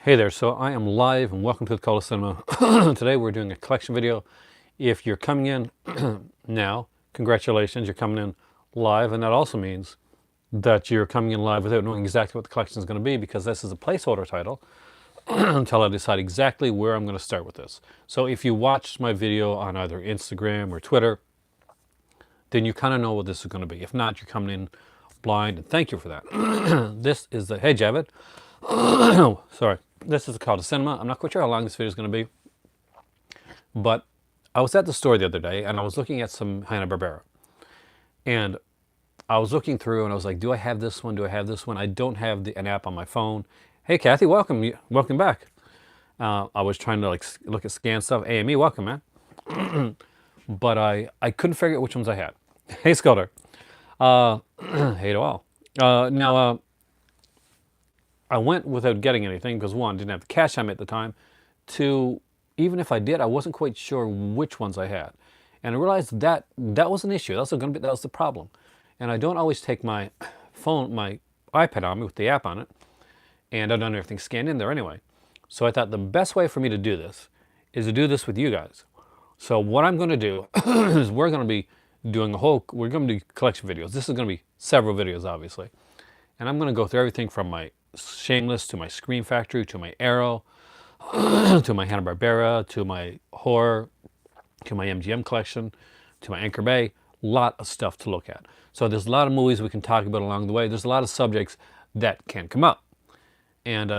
Hey there, so I am live and welcome to the Call of Cinema. Today we're doing a collection video. If you're coming in now, congratulations, you're coming in live, and that also means that you're coming in live without knowing exactly what the collection is going to be, because this is a placeholder title until I decide exactly where I'm going to start with this. So if you watched my video on either Instagram or Twitter, then you kind of know what this is going to be. If not, you're coming in blind, and thank you for that. This is the, hey Javid, sorry. This is a Call to Cinema. I'm not quite sure how long this video is going to be, but I was at the store the other day and I was looking at some Hanna Barbera, and I was looking through and I was like, do I have this one? Do I have this one? I don't have an app on my phone. Hey Kathy, welcome, welcome back. I was trying to look at scan stuff. AME, welcome, man. But I couldn't figure out which ones I had. Hey Skelter, hey to all. Now I went without getting anything because one, didn't have the cash on me at the time. Two, even if I did, I wasn't quite sure which ones I had, and I realized that that was an issue. That was the problem. And I don't always take my phone, my iPad on me with the app on it, and I don't have everything scanned in there anyway. So I thought the best way for me to do this is to do this with you guys. So what I'm going to do is we're going to be doing we're going to do collection videos. This is going to be several videos, obviously, and I'm going to go through everything from my Shameless to my Scream Factory to my Arrow to my Hanna Barbera to my horror to my MGM collection to my Anchor Bay. Lot of stuff to look at. So there's a lot of movies we can talk about along the way. There's a lot of subjects that can come up, and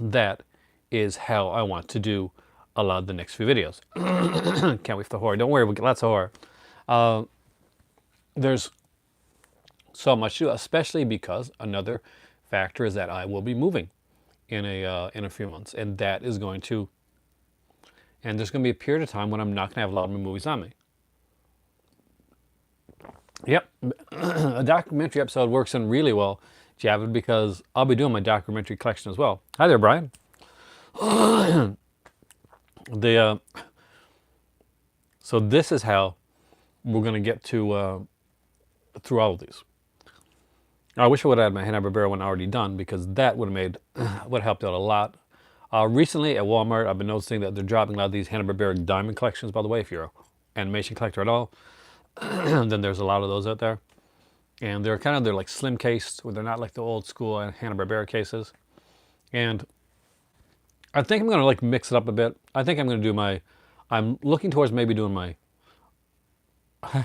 that is how I want to do a lot of the next few videos. Can't wait for the horror. Don't worry, we'll get lots of horror. There's so much to do, especially because another factor is that I will be moving in a few months, and that is going to, and there's going to be a period of time when I'm not going to have a lot of my movies on me. Yep, a documentary episode works in really well, Javid, because I'll be doing my documentary collection as well. Hi there, Brian. So this is how we're going to get to through all of these. I wish I would have had my Hanna Barbera one already done, because that would have helped out a lot. Recently at Walmart, I've been noticing that they're dropping a lot of these Hanna Barbera diamond collections. By the way, if you're an animation collector at all, then there's a lot of those out there, and they're like slim cased, where they're not like the old school Hanna Barbera cases. And I think I'm gonna mix it up a bit. I think I'm gonna do I'm looking towards maybe doing my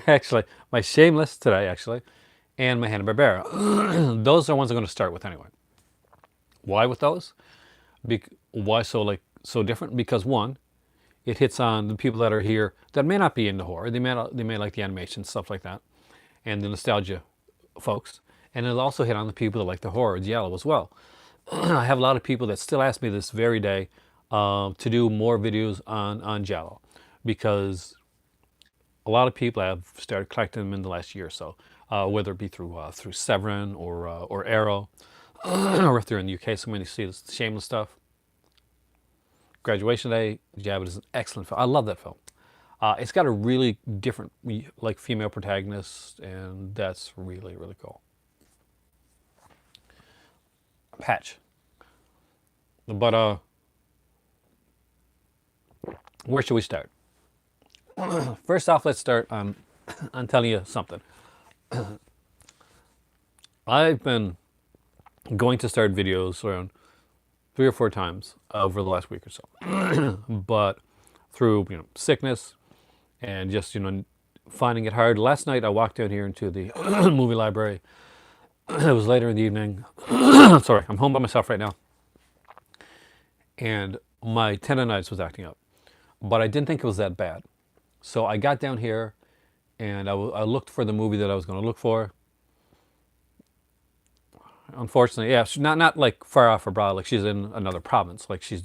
actually my Shameless today actually, and my Hanna Barbera. Those are the ones I'm going to start with anyway. Why with those? Why so different? Because one, it hits on the people that are here that may not be into horror. They may like the animation, stuff like that, and the nostalgia folks. And it'll also hit on the people that like the horror giallo as well. I have a lot of people that still ask me this very day to do more videos on giallo, because a lot of people have started collecting them in the last year or so. Whether it be through Severin or Arrow, or if they're in the UK, so many see this Shameless stuff. Graduation Day, Javid is an excellent film. I love that film. It's got a really different female protagonist, and that's really, really cool. Patch. But where should we start? First off, let's start on telling you something. I've been going to start videos around 3 or 4 times over the last week or so, but through sickness and just finding it hard. Last night I walked down here into the movie library. It was later in the evening. Sorry, I'm home by myself right now, and my tendonitis was acting up, but I didn't think it was that bad. So I got down here and I looked for the movie that I was going to look for. Unfortunately, yeah, she's not like far off abroad, like she's in another province, like she's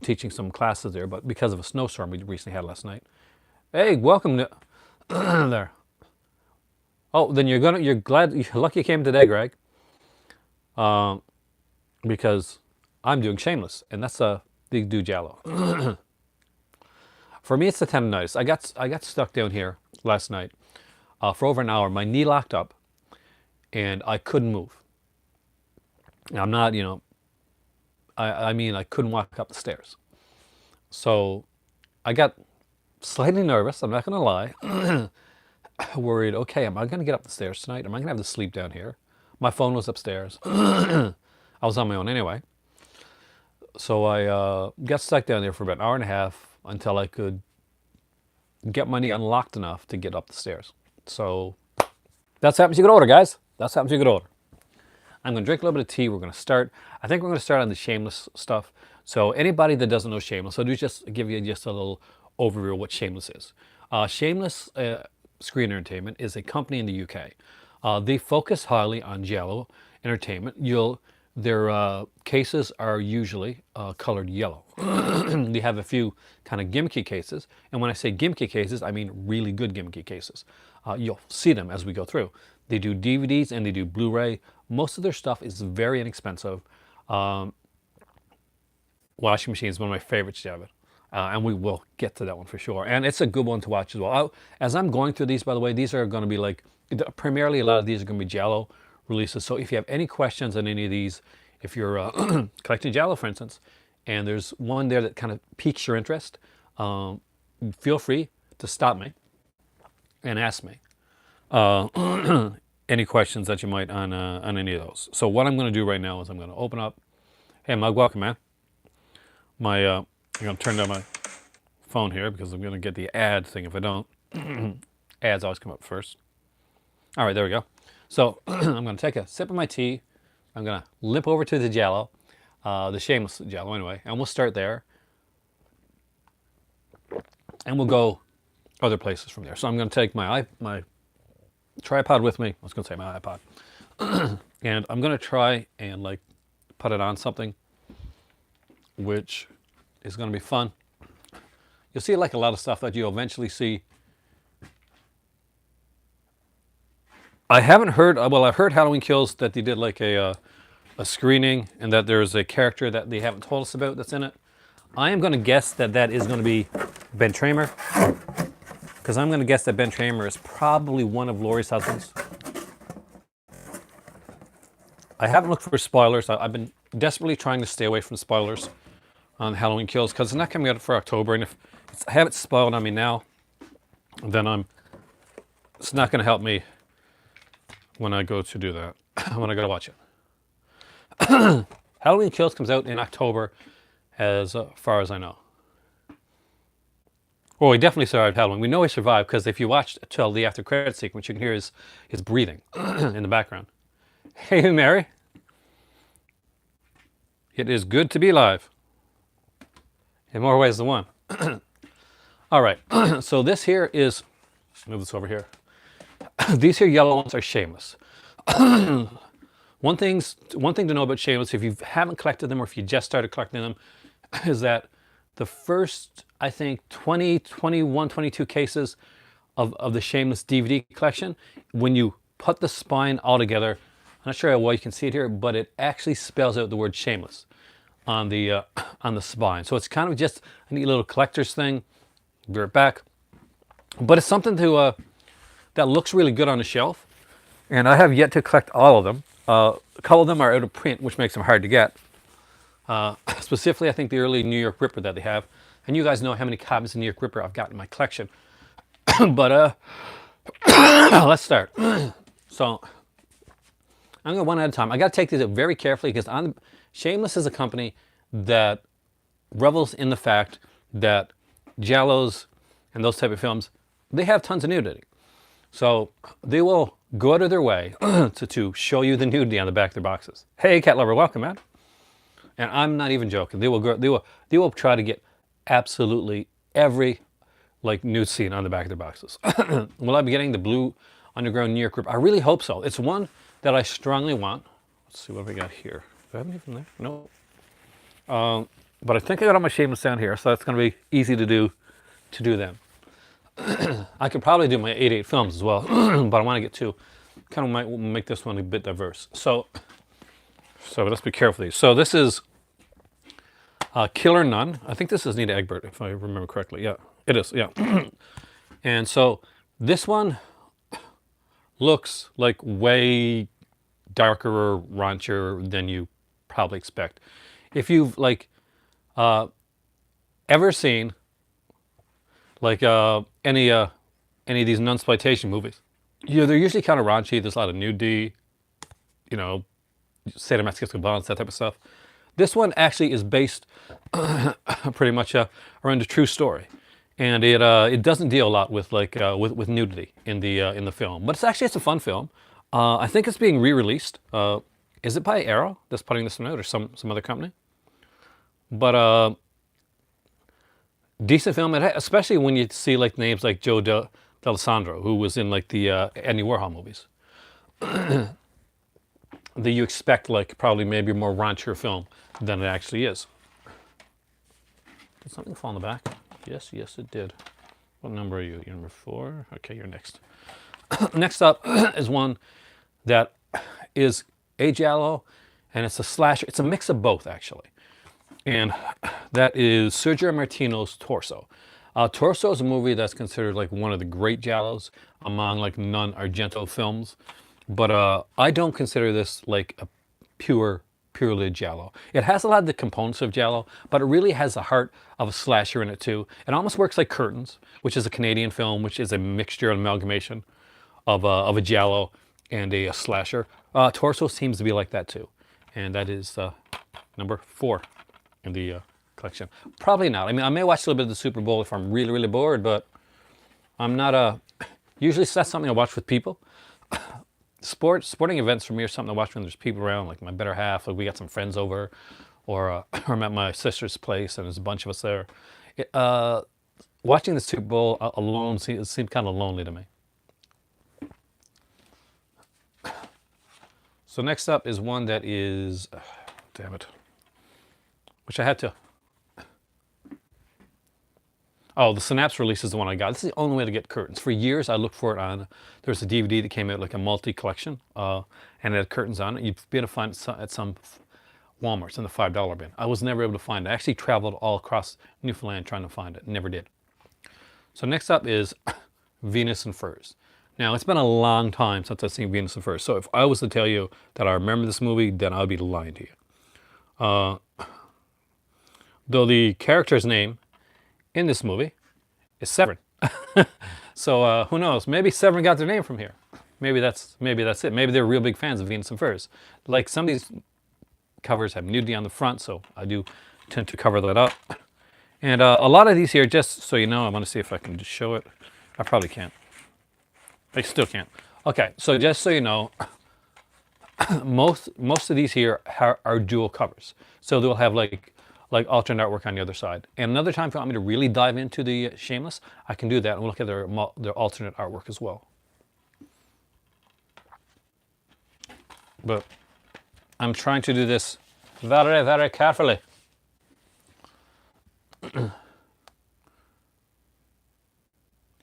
teaching some classes there, but because of a snowstorm we recently had last night. Hey, welcome to there. Oh, then you're lucky you came today, Greg, because I'm doing Shameless, and that's a big do giallo. For me, it's the tendonitis. I got stuck down here last night for over an hour. My knee locked up, and I couldn't move. Now, I'm not, I mean, I couldn't walk up the stairs. So I got slightly nervous, I'm not going to lie. Worried, okay, am I going to get up the stairs tonight? Am I going to have to sleep down here? My phone was upstairs. I was on my own anyway. So I got stuck down there for about an hour and a half until I could get my knee unlocked enough to get up the stairs. So that's happens you get older, guys. That's happens you get older. I'm going to drink a little bit of tea. We're going to start. I think we're going to start on the Shameless stuff. So anybody that doesn't know Shameless, I'll just give you just a little overview of what Shameless is. Shameless Screen Entertainment is a company in the UK. They focus highly on giallo entertainment. Their cases are usually colored yellow. They have a few kind of gimmicky cases, and when I say gimmicky cases, I mean really good gimmicky cases. You'll see them as we go through. They do DVDs and they do Blu-ray. Most of their stuff is very inexpensive. Washing machine is one of my favorites to have it. And we will get to that one for sure. And it's a good one to watch as well. As I'm going through these, by the way, these are going to be like, primarily a lot of these are going to be giallo releases. So if you have any questions on any of these, if you're collecting giallo, for instance, and there's one there that kind of piques your interest, feel free to stop me and ask me any questions that you might on any of those. So what I'm going to do right now is I'm going to open up. Hey, Mug, welcome, man. I'm going to turn down my phone here because I'm going to get the ad thing if I don't. Ads always come up first. All right, there we go. So I'm going to take a sip of my tea. I'm going to limp over to the giallo, the Shameless giallo anyway, and we'll start there. And we'll go other places from there. So I'm going to take my tripod with me. I was going to say my iPod. And I'm going to try and like put it on something which is going to be fun. You'll see like a lot of stuff that you'll eventually see. I haven't heard, well, I've heard Halloween Kills that they did like a screening and that there's a character that they haven't told us about that's in it. I am going to guess that that is going to be Ben Tramer, because I'm going to guess that Ben Tramer is probably one of Laurie's husbands. I haven't looked for spoilers. I've been desperately trying to stay away from spoilers on Halloween Kills because it's not coming out for October, and if I have it spoiled on me now, then it's not going to help me when I go to do that, when I go to watch it. Halloween Kills comes out in October, as far as I know. Well, he definitely survived Halloween. We know he survived because if you watched till the after credit sequence, you can hear his breathing in the background. Hey, Mary. It is good to be alive. In more ways than one. All right, so this here is, move this over here. These here yellow ones are Shameless. One thing to know about Shameless, if you haven't collected them or if you just started collecting them, is that the first, I think, 20, 21, 22 cases of the Shameless DVD collection, when you put the spine all together, I'm not sure how well you can see it here, but it actually spells out the word Shameless on the spine. So it's kind of just a neat little collector's thing. Be right back. But it's something to that looks really good on the shelf. And I have yet to collect all of them. A couple of them are out of print, which makes them hard to get. Specifically, I think the early New York Ripper that they have. And you guys know how many copies of New York Ripper I've got in my collection. But let's start. So I'm going to one at a time. I got to take these very carefully because Shameless is a company that revels in the fact that giallos and those type of films, they have tons of nudity. So they will go out of their way to show you the nudity on the back of their boxes. Hey, cat lover, welcome, man. And I'm not even joking. They will try to get absolutely every like nude scene on the back of their boxes. Will I be getting the Blue Underground New York Ripper? I really hope so. It's one that I strongly want. Let's see what we got here. Do I have any from there? No. But I think I got all my Shameless down here, so that's going to be easy to do them. I could probably do my 8/8 films as well, but I want to get two. Kind of might make this one a bit diverse. So let's be careful with these. So this is Killer Nun. I think this is Nita Egbert, if I remember correctly. Yeah, it is. Yeah. And so this one looks like way darker or raunchier than you probably expect. if you've like ever seen like any of these nunsploitation movies, they're usually kind of raunchy. There's a lot of nudity, you know, sadomasochistic violence, that type of stuff. This one actually is based pretty much around a true story, and it doesn't deal a lot with like with nudity in the film, but it's a fun film. I think it's being re-released. Is it by Arrow that's putting this one out, or some other company? But decent film, especially when you see like names like Joe D'Alessandro, who was in like the Andy Warhol movies. That you expect like probably maybe a more raunchier film than it actually is. Did something fall in the back? Yes, it did. What number are you? You're number 4? Okay, you're next. Next up is one that is a giallo, and it's a slasher. It's a mix of both, actually. And that is Sergio Martino's Torso. Torso is a movie that's considered like one of the great giallos among like non-Argento films. But I don't consider this like a purely giallo. It has a lot of the components of giallo, but it really has the heart of a slasher in it too. It almost works like Curtains, which is a Canadian film, which is a mixture, an amalgamation of a giallo and a slasher. Torso seems to be like that too, and that is number 4 in the collection. Probably not. I mean, I may watch a little bit of the Super Bowl if I'm really bored, but I'm not usually that's something I watch with people. Sporting events for me are something to watch when there's people around, like my better half. Like we got some friends over, or I'm at my sister's place and there's a bunch of us there. Watching the Super Bowl alone seems kind of lonely to me. So next up is one that is, damn it, which I had to. Oh, the Synapse release is the one I got. This is the only way to get Curtains. For years, I looked for it on. There was a DVD that came out, like a multi-collection, and it had Curtains on it. You'd be able to find it at some Walmarts in the $5 bin. I was never able to find it. I actually traveled all across Newfoundland trying to find it. Never did. So next up is Venus and Furs. Now, it's been a long time since I've seen Venus and Furs. So if I was to tell you that I remember this movie, then I'd be lying to you. Though the character's name in this movie is Severin. So who knows? Maybe Severin got their name from here. Maybe that's it. Maybe they're real big fans of Venus and Furs. Like some of these covers have nudity on the front, so I do tend to cover that up. And a lot of these here, just so you know, I want to see if I can just show it. I probably can't. I still can't. Okay, so just so you know, most of these here are dual covers. So they'll have like alternate artwork on the other side. And another time, if you want me to really dive into the Shameless, I can do that and we'll look at their alternate artwork as well. But I'm trying to do this very carefully.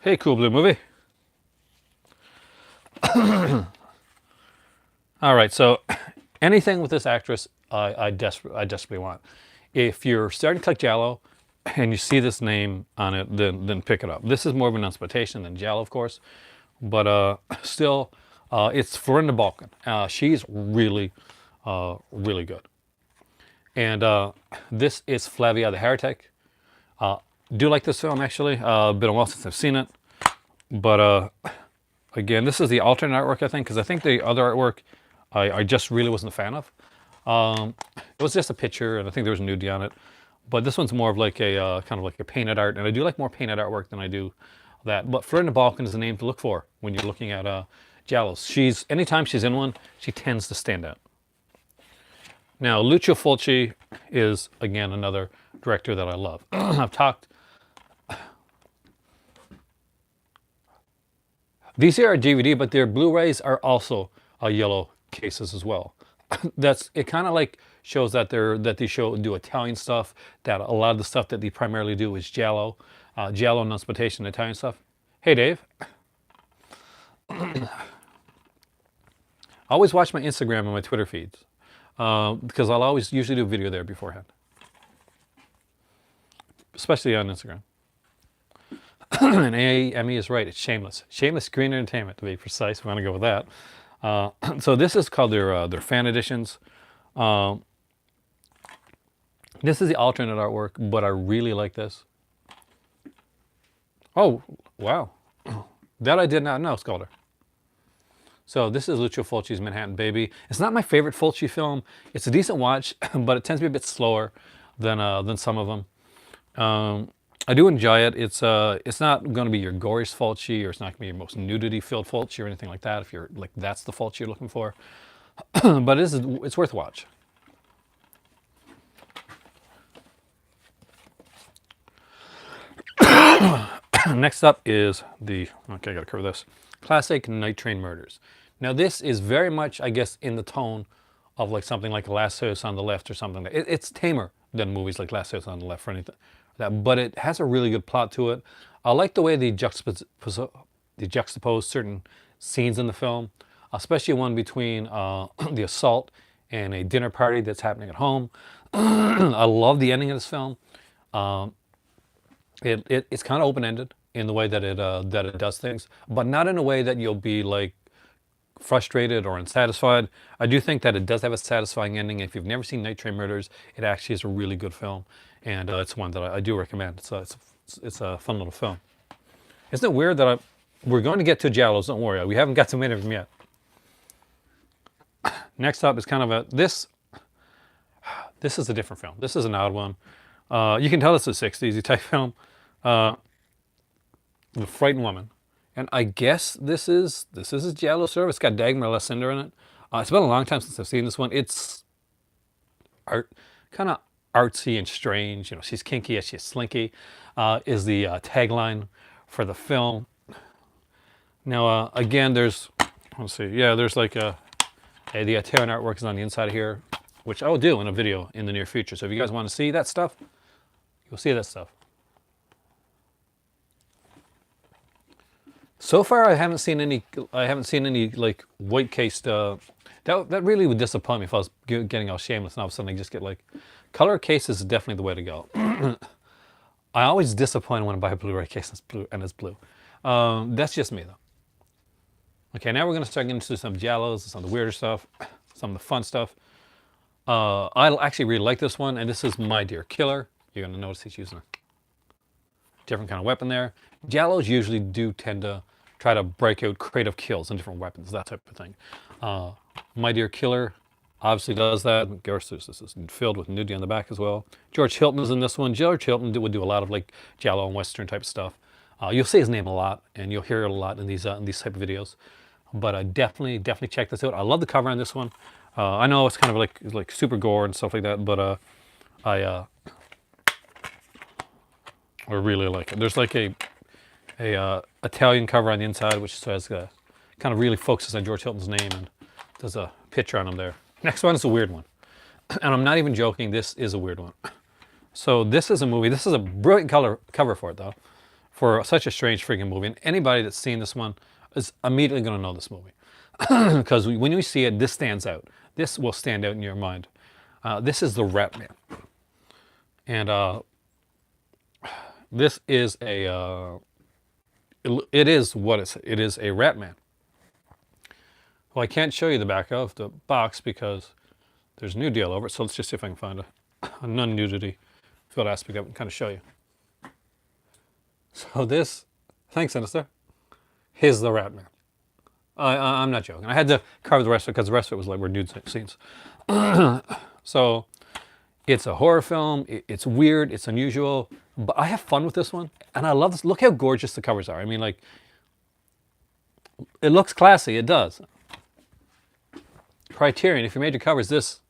Hey, Cool Blue Movie. All right, so anything with this actress, I desperately want. If you're starting to collect giallo and you see this name on it, then pick it up. This is more of an exploitation than giallo, of course, but still, it's Florinda Balkan. She's really good. And this is Flavia the Heretic. Do like this film, actually. Been a while since I've seen it. But again, this is the alternate artwork, I think, because I think the other artwork I just really wasn't a fan of. It was just a picture, and I think there was nudity on it. But this one's more of like a kind of like a painted art, and I do like more painted artwork than I do that. But Florinda Balkan is the name to look for when you're looking at giallos. Anytime she's in one, she tends to stand out. Now, Lucio Fulci is, again, another director that I love. I've talked. These here are DVD, but their Blu-rays are also yellow cases as well. It kind of like shows that they do Italian stuff. That a lot of the stuff that they primarily do is giallo, giallo and exploitation, Italian stuff. Hey, Dave. I always watch my Instagram and my Twitter feeds because I'll always usually do a video there beforehand, especially on Instagram. And Amy is right. It's Shameless. Shameless Screen Entertainment, to be precise. We want to go with that. So this is called their fan editions. This is the alternate artwork, but I really like this. Oh, wow. That I did not know, Sculder. So this is Lucio Fulci's Manhattan Baby. It's not my favorite Fulci film. It's a decent watch, but it tends to be a bit slower than some of them. I do enjoy it. It's not going to be your goriest Fulci, or it's not going to be your most nudity-filled Fulci or anything like that. If you're like that's the Fulci you're looking for, but it's worth a watch. Next up is okay, I gotta cover this. Classic Night Train Murders. Now this is very much, I guess, in the tone of like something like Last House on the Left or something. It's tamer than movies like Last House on the Left or anything like that, but it has a really good plot to it. I like the way they juxtapose certain scenes in the film, especially one between the assault and a dinner party that's happening at home. I love the ending of this film. It's kind of open-ended in the way that it does things, but not in a way that you'll be like frustrated or unsatisfied. I do think that it does have a satisfying ending. If you've never seen Night Train Murders, it actually is a really good film, and it's one that I do recommend. It's a fun little film. Isn't it weird that we're going to get to Giallos? Don't worry, we haven't got too many of them yet. Next up is kind of this. This is a different film. This is an odd one. You can tell it's a '60s type film. The Frightened Woman, and I guess this is a Giallo serve. It's got Dagmar Lessinder in it. It's been a long time since I've seen this one. It's kind of artsy and strange. You know, she's kinky as she's slinky. Is the tagline for the film. Now, again, let's see. Yeah, there's like the Italian artwork is on the inside of here, which I will do in a video in the near future. So if you guys want to see that stuff, you'll see that stuff. So far, I haven't seen any like white cased. That really would disappoint me if I was getting all Shameless and all of a sudden I just get like color cases is definitely the way to go. I always disappoint when I buy a Blu-ray case and it's blue. That's just me though. Okay, now we're gonna start getting into some Giallos, some of the weirder stuff, some of the fun stuff. I actually really like this one, and this is My Dear Killer. You're gonna notice he's using a different kind of weapon there. Giallos usually do tend to try to break out creative kills and different weapons, that type of thing. My Dear Killer obviously does that. Of course, this is filled with nudity on the back as well. George Hilton is in this one. George Hilton would do a lot of like Giallo and Western type stuff. You'll see his name a lot, and you'll hear it a lot in these type of videos. But definitely check this out. I love the cover on this one. I know it's kind of like super gore and stuff like that, but I really like it. There's like a Italian cover on the inside, which says kind of really focuses on George Hilton's name, and there's a picture on him there. Next one is a weird one, and I'm not even joking. This is a weird one. So this is a movie. This is a brilliant cover for it though, for such a strange freaking movie. And anybody that's seen this one is immediately going to know this movie because when you see it, this stands out. This will stand out in your mind. This is The Rat Man, and this is it is what it is a rat man. Well, I can't show you the back of the box because there's a new deal over it, so let's just see if I can find a non-nudity filled aspect of it and kind of show you. So this, thanks Sinister, here's the rat man. I'm not joking. I had to cover the rest of it because the rest of it was like were nude scenes. So it's a horror film. It's weird. It's unusual. But I have fun with this one, and I love this. Look how gorgeous the covers are. I mean, like, it looks classy. It does. Criterion, if you made your covers this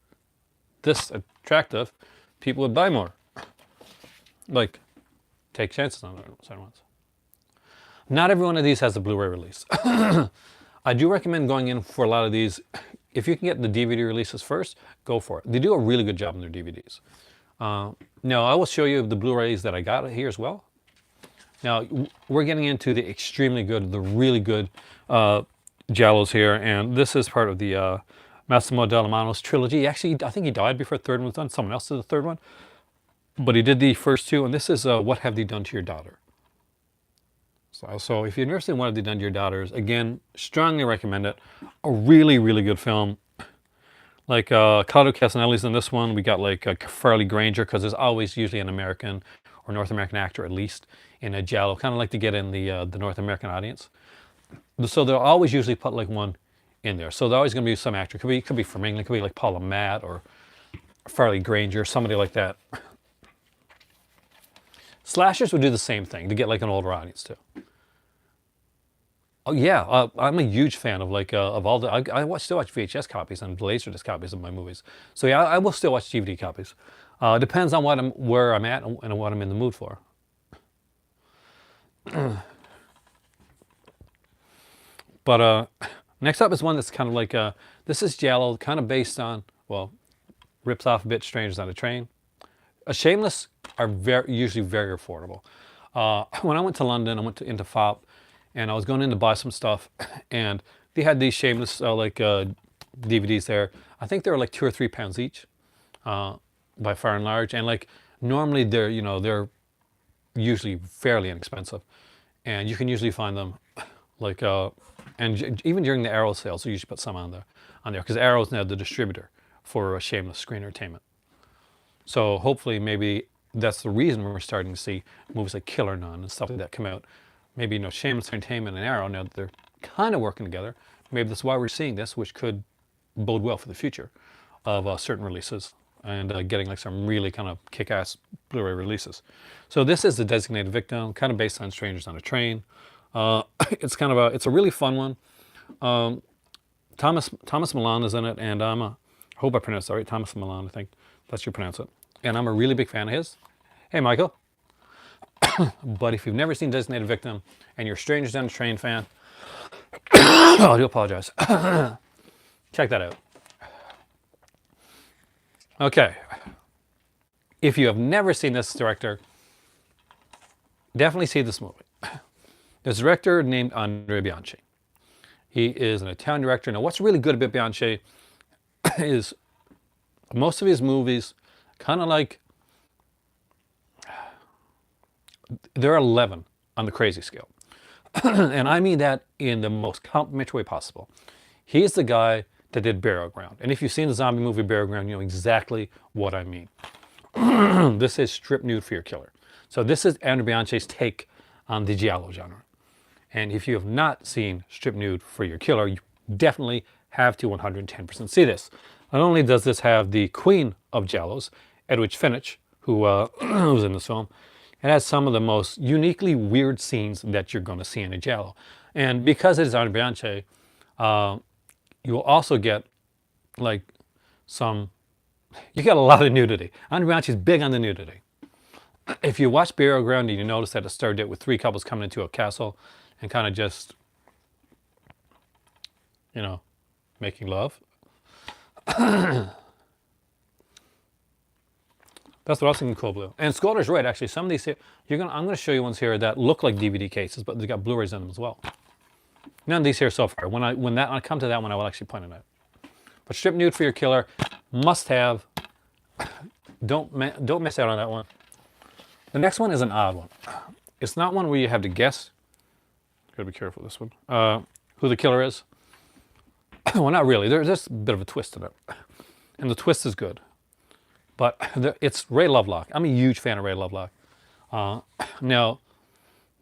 attractive, people would buy more. Like, take chances on certain ones. Not every one of these has a Blu-ray release. I do recommend going in for a lot of these. If you can get the DVD releases first, go for it. They do a really good job on their DVDs. Now, I will show you the Blu-rays that I got here as well. Now, we're getting into the extremely good, the really good Giallos here, and this is part of the Massimo Dallamano's trilogy. Actually, I think he died before the third one was done. Someone else did the third one. But he did the first two, and this is What Have They Done to Your Daughter? So if you've never seen What Have They Done to Your Daughters, again, strongly recommend it. A really, really good film. Like Claudio Casanelli's in this one. We got like Farley Granger, because there's always usually an American or North American actor at least in a giallo, kind of like to get in the North American audience. So they'll always usually put like one in there. So there's always going to be some actor. Could be from England. Could be like Paula Matt or Farley Granger, somebody like that. Slashers would do the same thing to get like an older audience too. Oh yeah, I'm a huge fan of like of all the. Still watch VHS copies and Laserdisc copies of my movies. So yeah, I will still watch DVD copies. Depends on where I'm at and what I'm in the mood for. But next up is one that's kind of like this is giallo, kind of based on, well, rips off a bit Strangers on a Train. Shameless are usually very affordable. When I went to London, I went into FOP, and I was going in to buy some stuff, and they had these Shameless DVDs there. I think they were like £2 or £3 each, by far and large. And like normally they're usually fairly inexpensive, and you can usually find them like and even during the Arrow sales, they usually put some on there because Arrow's now the distributor for Shameless Screen Entertainment. So hopefully maybe that's the reason we're starting to see movies like Killer Nun and stuff like that come out. Maybe Shameless Entertainment and Arrow, now that they're kind of working together, maybe that's why we're seeing this, which could bode well for the future of certain releases and getting like some really kind of kick-ass Blu-ray releases. So this is The Designated Victim, kind of based on Strangers on a Train. It's a really fun one. Thomas Milan is in it, and I hope I pronounced it right. Thomas Milan, I think that's how you pronounce it. And I'm a really big fan of his. Hey, Michael. But if you've never seen Designated Victim and you're a Strangers on a Train fan, I do apologize. Check that out. Okay. If you have never seen this director, definitely see this movie. There's a director named Andrea Bianchi. He is an Italian director. Now, what's really good about Bianchi is most of his movies kind of like, they're 11 on the crazy scale. And I mean that in the most complimentary way possible. He's the guy that did Burial Ground. And if you've seen the zombie movie Burial Ground, you know exactly what I mean. This is Strip Nude for Your Killer. So this is Andrea Bianchi's take on the giallo genre. And if you have not seen Strip Nude for Your Killer, you definitely have to 110% see this. Not only does this have the queen of giallos, Edwidge Finch, who was in this film, it has some of the most uniquely weird scenes that you're going to see in a giallo. And because it is Andrea Bianchi, you will also get like you get a lot of nudity. Andrea Bianchi is big on the nudity. If you watch Burial Ground, you notice that it started out with 3 couples coming into a castle and kind of just, making love. That's what I was thinking, Cold Blue. And Scotter's right, actually. Some of these here, I'm going to show you ones here that look like DVD cases, but they got Blu-rays in them as well. None of these here so far. When I come to that one, I will actually point it out. But Strip Nude for Your Killer, must have. Don't miss out on that one. The next one is an odd one. It's not one where you have to guess. Gotta be careful with this one. Who the killer is. Well, not really. There's a bit of a twist in it. And the twist is good. But it's Ray Lovelock. I'm a huge fan of Ray Lovelock. Now,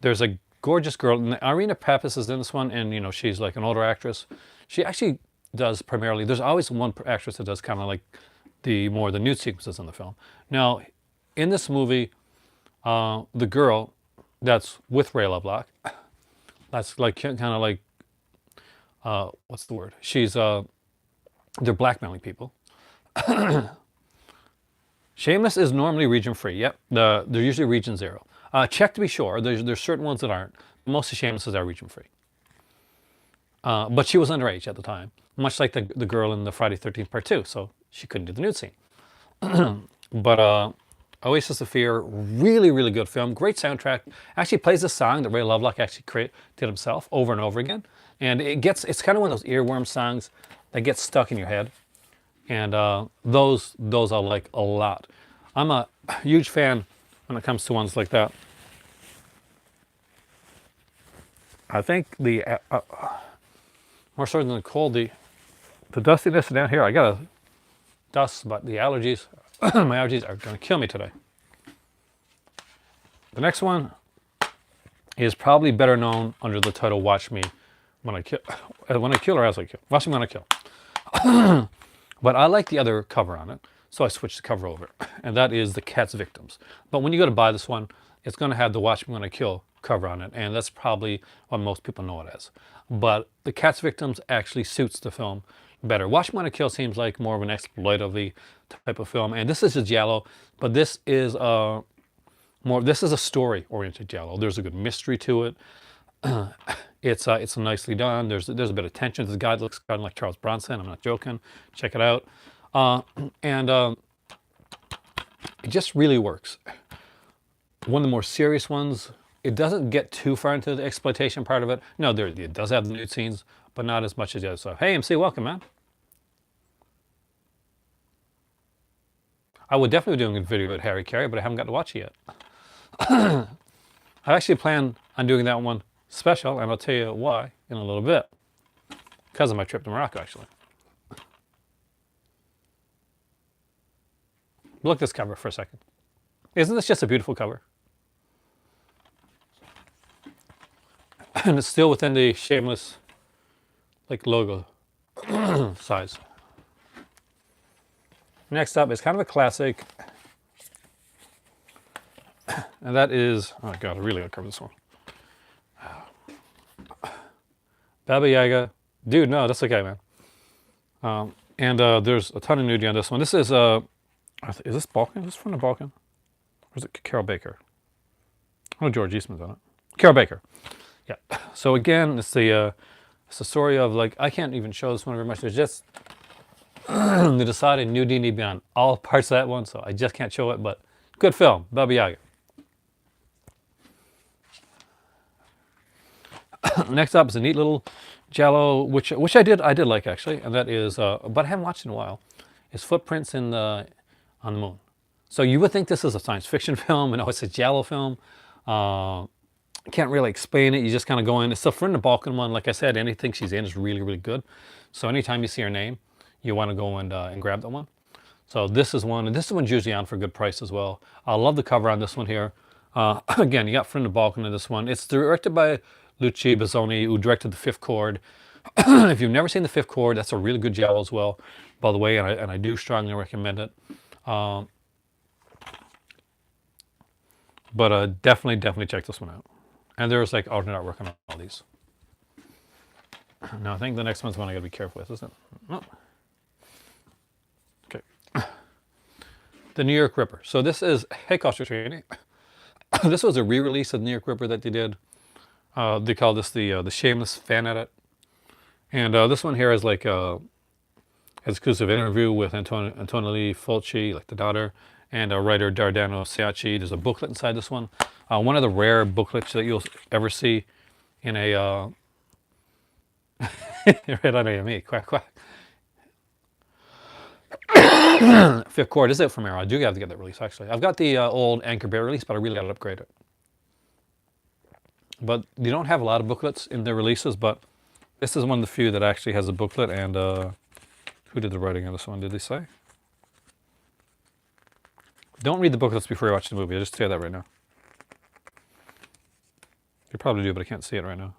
there's a gorgeous girl. Irina Pappas is in this one, and she's like an older actress. She actually does primarily. There's always one actress that does kind of like the nude sequences in the film. Now, in this movie, the girl that's with Ray Lovelock, that's like kind of like what's the word? They're blackmailing people. Shameless is normally region free. Yep, they're usually region 0. Check to be sure. There's certain ones that aren't. Most of Shameless are region free. But she was underage at the time, much like the girl in the Friday 13th Part 2, so she couldn't do the nude scene. But Oasis of Fear, really, really good film. Great soundtrack. Actually plays a song that Ray Lovelock actually did himself over and over again. And it's kind of one of those earworm songs that gets stuck in your head. And those I like a lot. I'm a huge fan when it comes to ones like that. I think the more so than the cold, the dustiness down here. I gotta dust, but the allergies, my allergies are going to kill me today. The next one is probably better known under the title "Watch Me When I Kill," when I kill or as I kill. Watch me when I kill. But I like the other cover on it, so I switched the cover over, and that is the Cat's Victims. But when you go to buy this one, it's going to have the "Watch Me When I Kill" cover on it, and that's probably what most people know it as. But the Cat's Victims actually suits the film better. Watch Me When I Kill seems like more of an exploitative type of film, and this is a giallo, but this is this is a story-oriented giallo. There's a good mystery to it. It's nicely done. There's a bit of tension. This guy looks kind of like Charles Bronson. I'm not joking. Check it out. And it just really works. One of the more serious ones, it doesn't get too far into the exploitation part of it. No, it does have the nude scenes, but not as much as the other stuff. Hey, MC, welcome, man. I would definitely be doing a video with Harry Carey, but I haven't got to watch it yet. I actually plan on doing that one special, and I'll tell you why in a little bit. Because of my trip to Morocco, actually. Look at this cover for a second. Isn't this just a beautiful cover? And it's still within the Shameless logo size. Next up is kind of a classic. And that is, oh God, I really gotta cover this one. Baba Yaga. Dude, no, that's okay, man. There's a ton of nudity on this one. This is this Balkan? Is this from the Balkan? Or is it Carol Baker? Oh, George Eastman's on it. Carol Baker. Yeah. So again, it's the story of I can't even show this one very much. There's just they decided nudity need to be on all parts of that one, so I just can't show it. But good film, Baba Yaga. Next up is a neat little giallo, which I did like actually, and that is, but I haven't watched in a while. Is Footprints on the Moon. So you would think this is a science fiction film, and it's a giallo film. Can't really explain it. You just kind of go in. It's the friend of the Balkan one. Like I said, anything she's in is really, really good. So anytime you see her name, you want to go and grab that one. So this is one, and this one's usually on for a good price as well. I love the cover on this one here. Again, you got friend of the Balkan in this one. It's directed by Luci Bazzoni, who directed The Fifth Chord. If you've never seen The Fifth Chord, that's a really good giallo as well, by the way, and I do strongly recommend it. But definitely check this one out. And there's alternate artwork on all these. Now I think the next one's one I gotta be careful with, isn't it? Oh. Okay. The New York Ripper. So this is, hey Costa Trini. This was a re-release of the New York Ripper that they did. They call this the Shameless fan edit. And this one here is an exclusive interview with Antonelli Fulci, the daughter, and writer Dardano Siacci. There's a booklet inside this one. One of the rare booklets that you'll ever see in a... right on AME, quack, quack. Fifth Chord, is it from Arrow? I do have to get that release, actually. I've got the old Anchor Bear release, but I really got to upgrade it. But you don't have a lot of booklets in their releases, but this is one of the few that actually has a booklet. And who did the writing on this one, did they say? Don't read the booklets before you watch the movie. I'll just tell you that right now. You probably do, but I can't see it right now.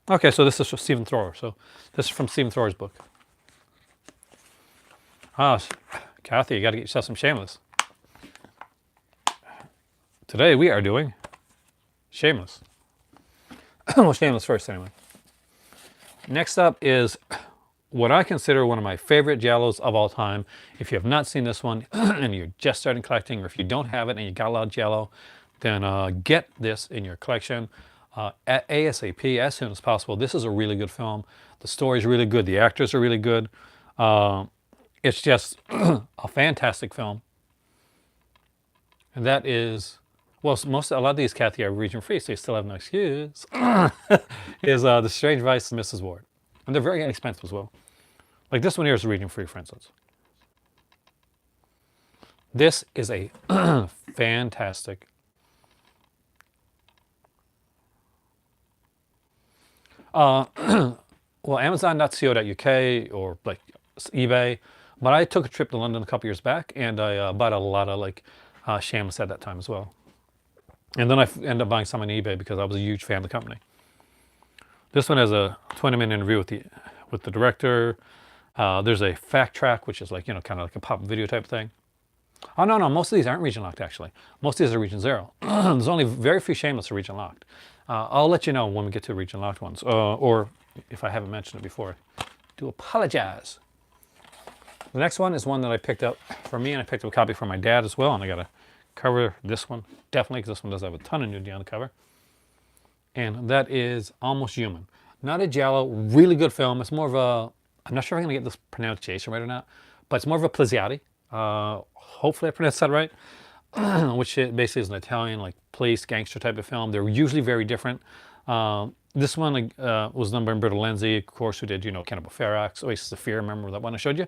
Okay, so this is from Stephen Thrower. So this is from Stephen Thrower's book. Kathy, you got to get yourself some Shameless. Today we are doing Shameless. Well, Shameless first anyway. Next up is what I consider one of my favorite giallos of all time. If you have not seen this one and you're just starting collecting, or if you don't have it and you got a lot of giallo, then get this in your collection ASAP, as soon as possible. This is a really good film. The story's really good. The actors are really good. It's just a fantastic film. And that is, well, a lot of these, Kathy, are region free, so you still have no excuse. Is The Strange Vice of Mrs. Ward. And they're very inexpensive as well. Like this one here is region free, for instance. This is a fantastic. Well, Amazon.co.uk or eBay But I took a trip to London a couple years back, and I bought a lot of like Shameless at that time as well. And then I ended up buying some on eBay because I was a huge fan of the company. This one has a 20-minute interview with the director. There's a fact track, which is like, you know, kind of like a pop video type thing. Oh, no, most of these aren't region locked, actually. Most of these are region 0. There's only very few Shameless are region locked. I'll let you know when we get to region locked ones, or if I haven't mentioned it before. Do apologize. The next one is one that I picked up for me, and I picked up a copy for my dad as well, and I got to cover this one, definitely, because this one does have a ton of nudity on the cover. And that is Almost Human. Not a giallo, really good film. It's more of a, I'm not sure if I'm going to get this pronunciation right or not, but it's more of a Plesiati. Hopefully I pronounced that right. Which basically is an Italian like police gangster type of film. They're usually very different. This one was done by Umberto Lenzi, of course, who did, you know, Cannibal Ferox, Oasis of Fear, remember that one I showed you?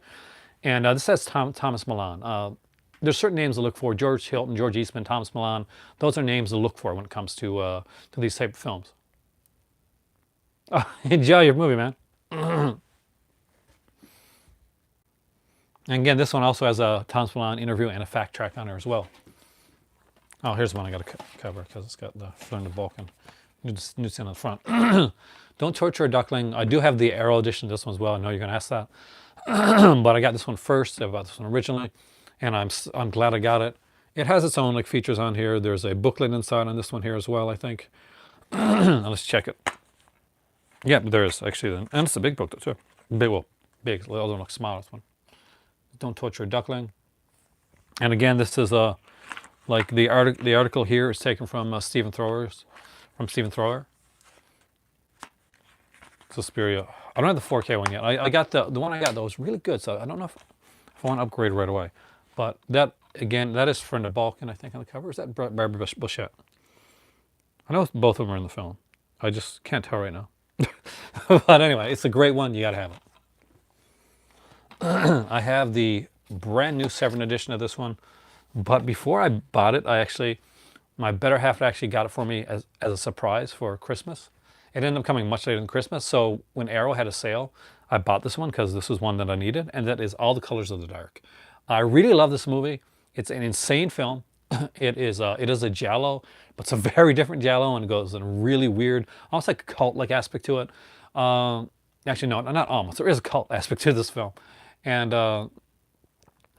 And this has Thomas Milan. There's certain names to look for: George Hilton, George Eastman, Thomas Milan. Those are names to look for when it comes to these type of films. Enjoy your movie, man. And again, this one also has a Thomas Milan interview and a fact track on there as well. Oh, here's one I got to cover because it's got the front of the Balkan. Nudity on the front. Don't Torture a Duckling. I do have the Arrow edition of this one as well. I know you're going to ask that. But I got this one first. I bought this one originally, and I'm glad I got it. It has its own like features on here. There's a booklet inside on this one here as well, I think. Let's check it. Yeah, there is actually, and it's a big booklet too. Big, well, big. The other one looks small. This one. Don't Torture a Duckling. And again, this is like the article here is taken from Stephen Thrower. Suspiria. I don't have the 4K one yet. I got the one I got though was really good, so I don't know if I want to upgrade right away. But that again, that is from the Balkan, I think, on the cover. Is that Barbara Bushett? I know both of them are in the film. I just can't tell right now. But anyway, it's a great one. You got to have it. I have the brand new Severin edition of this one. But before I bought it, my better half actually got it for me as a surprise for Christmas. It ended up coming much later than Christmas. So when Arrow had a sale, I bought this one because this was one that I needed. And that is All the Colors of the Dark. I really love this movie. It's an insane film. It is a giallo, but it's a very different giallo, and it goes in a really weird, almost like a cult-like aspect to it. Actually, no, not almost. There is a cult aspect to this film. And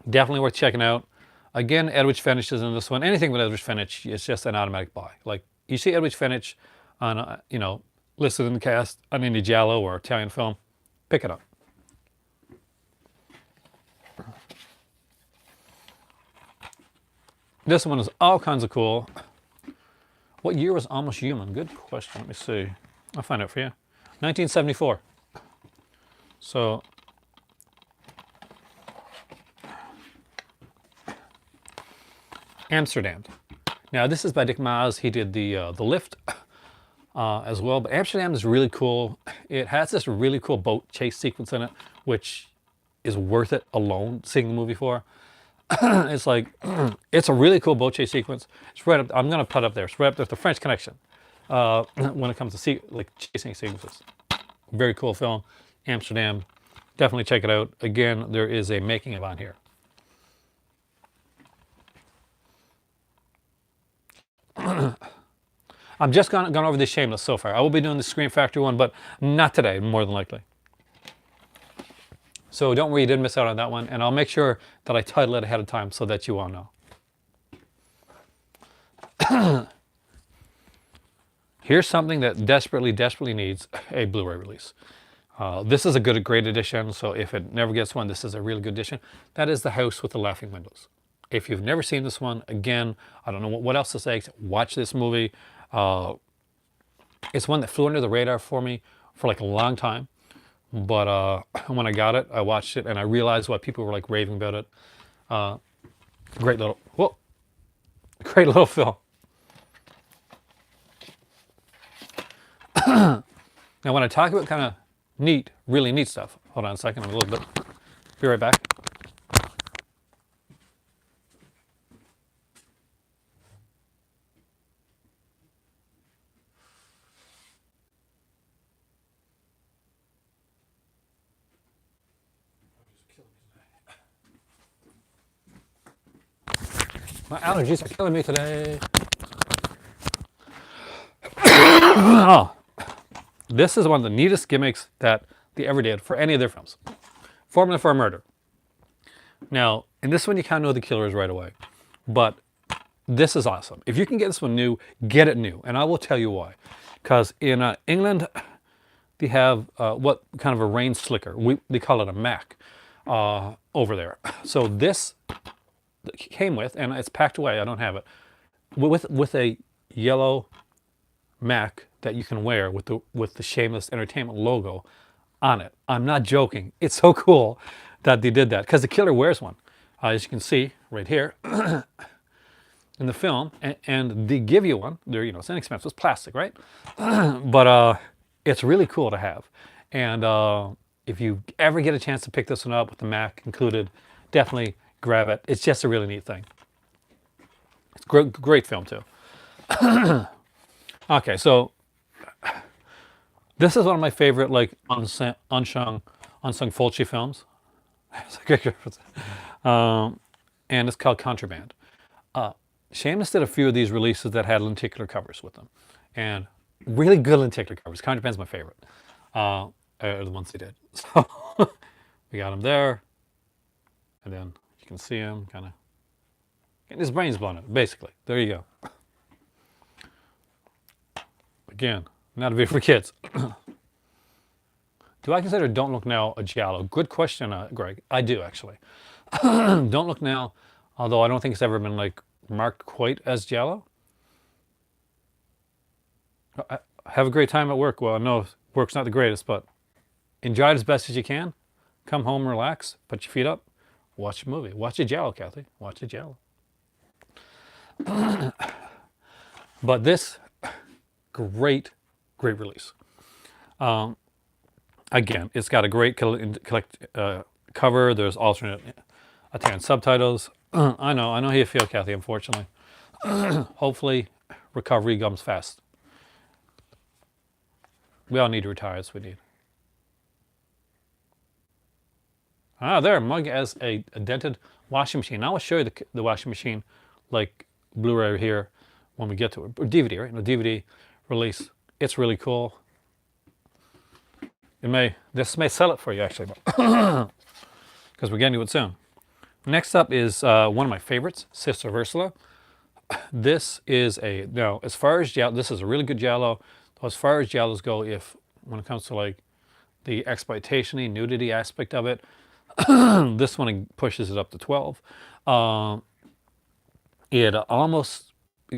definitely worth checking out. Again, Edwidge Fenech is in this one. Anything with Edwidge Fenech, it's just an automatic buy. Like, you see Edwidge Fenech on, you know, listed in the cast on any giallo or Italian film, pick it up. This one is all kinds of cool. What year was Almost Human? Good question. Let me see. I'll find out for you. 1974. So, Amsterdam. Now this is by Dick Maas. He did the Lift as well. But Amsterdam is really cool. It has this really cool boat chase sequence in it, which is worth it alone seeing the movie for. It's like, it's a really cool boat chase sequence. It's right up, I'm going to put up there. It's right up there with the French Connection when it comes to like chasing sequences. Very cool film. Amsterdam. Definitely check it out. Again, there is a making of on here. I'm just gone over the Shameless so far. I will be doing the Scream Factory one, but not today, more than likely. So don't worry, you didn't miss out on that one. And I'll make sure that I title it ahead of time so that you all know. Here's something that desperately needs a Blu-ray release. This is a great edition, so if it never gets one, this is a really good edition. That is The House with the Laughing Windows. If you've never seen this one, again, I don't know what else to say. Watch this movie. It's one that flew under the radar for me for like a long time. But when I got it, I watched it and I realized why people were like raving about it. Great little film. Now when I talk about kind of really neat stuff, hold on a second, I'm a little bit, be right back. My allergies are killing me today. Oh, this is one of the neatest gimmicks that they ever did for any of their films. Formula for a Murder. Now, in this one, you kind of know the killers right away. But this is awesome. If you can get this one new, get it new. And I will tell you why. Because in England, they have what kind of a rain slicker. They call it a Mac over there. So this came with, and it's packed away, I don't have it, with a yellow Mac that you can wear with the Shameless Entertainment logo on it. I'm not joking. It's so cool that they did that because the killer wears one, as you can see right here in the film, and they give you one. They're, it's inexpensive. It's plastic, right? But it's really cool to have. And if you ever get a chance to pick this one up with the Mac included, definitely grab it. It's just a really neat thing. It's a great film too. Okay, so this is one of my favorite unsung Fulci films. And it's called Contraband. Shameless did a few of these releases that had lenticular covers with them, and really good lenticular covers. Contraband's my favorite. Are the ones they did. So we got him there, and then you can see him kind of getting his brains blown out. Basically, there you go. Again, not a video for kids. Do I consider Don't Look Now a giallo? Good question, Greg. I do, actually. Don't Look Now, although I don't think it's ever been marked quite as giallo. Have a great time at work. Well, I know work's not the greatest, but enjoy it as best as you can. Come home, relax, put your feet up, watch a movie. Watch a giallo, Kathy. Watch a giallo. But this, great release. Again, it's got a great cover. There's alternate Italian subtitles. I know how you feel, Kathy, unfortunately. Hopefully, recovery comes fast. We all need to retire, as we need. There, mug as a dented washing machine. Now I'll show you the washing machine, like Blu-ray here, when we get to it. Or DVD, right? No, DVD release. It's really cool. This may sell it for you, actually, because we're getting to it soon. Next up is one of my favorites, Sister Ursula. This is as far as giallo, this is a really good giallo. As far as giallos go, when it comes to the exploitation-y, nudity aspect of it, this one pushes it up to 12. It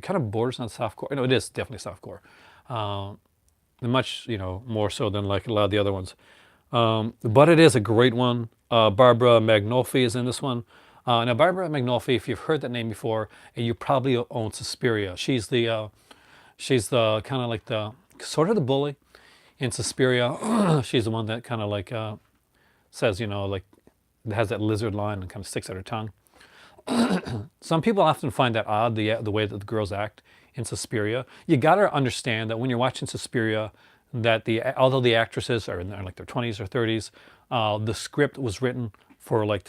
kind of borders on softcore. No, it is definitely softcore. Much, more so than a lot of the other ones. But it is a great one. Barbara Magnolfi is in this one. Now, Barbara Magnolfi, if you've heard that name before, and you probably own Suspiria. She's the kind of the sort of the bully in Suspiria. She's the one that kind of says, has that lizard line and kind of sticks out her tongue. Some people often find that odd, the way that the girls act in Suspiria. You gotta understand that when you're watching Suspiria, that although the actresses are in their 20s or 30s, the script was written for 12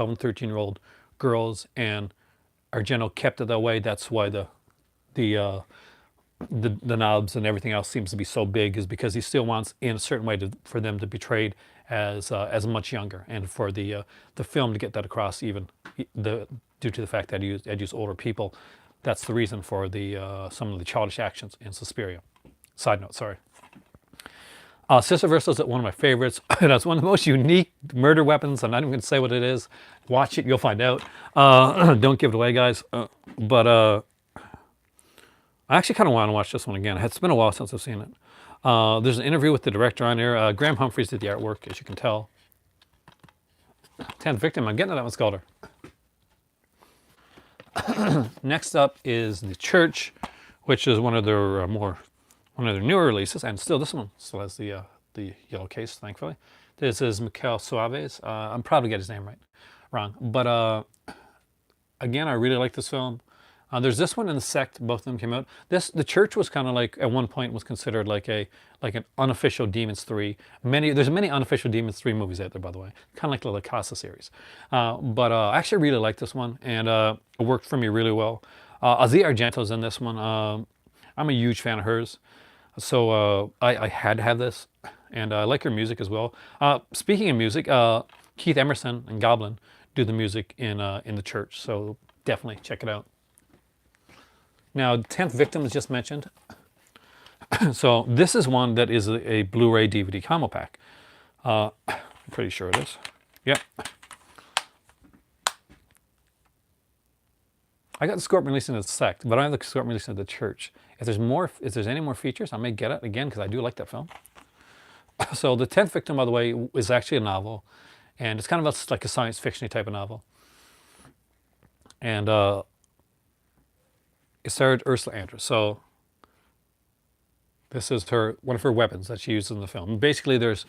and 13-year-old girls, and Argento kept it that way. That's why the knobs and everything else seems to be so big, is because he still wants, in a certain way, for them to be portrayed as much younger, and for the film to get that across, even due to the fact that I'd use older people. That's the reason for some of the childish actions in Suspiria. Side note, sorry. Sister Ursula is one of my favorites. It has one of the most unique murder weapons. I'm not even going to say what it is. Watch it, you'll find out. Don't give it away, guys. But I actually kind of want to watch this one again. It's been a while since I've seen it. There's an interview with the director on here. Graham Humphreys did the artwork, as you can tell. 10th victim. I'm getting to that one, Scalder. Next up is The Church, which is one of their newer releases, and still this one still has the yellow case, thankfully. This is Mikel Suaves. I'm probably get his name wrong, but again, I really like this film. There's this one and The Sect. Both of them came out. The Church was kind of like at one point was considered like an unofficial Demons 3. There's many unofficial Demons 3 movies out there, by the way. Kind of like the La Casa series. But I actually really like this one, and it worked for me really well. Asia Argento's in this one. I'm a huge fan of hers, so I had to have this, and I like her music as well. Speaking of music, Keith Emerson and Goblin do the music in The Church, so definitely check it out. Now, 10th Victim is just mentioned. So this is one that is a Blu-ray DVD combo pack. I'm pretty sure it is. Yep. I got the Scorpion released in The Sect, but I have the Scorpion released in The Church. If there's any more features, I may get it again because I do like that film. So the 10th Victim, by the way, is actually a novel, and it's kind of like a science fiction type of novel. And it starred Ursula Andress. So this is one of her weapons that she uses in the film. And basically, there's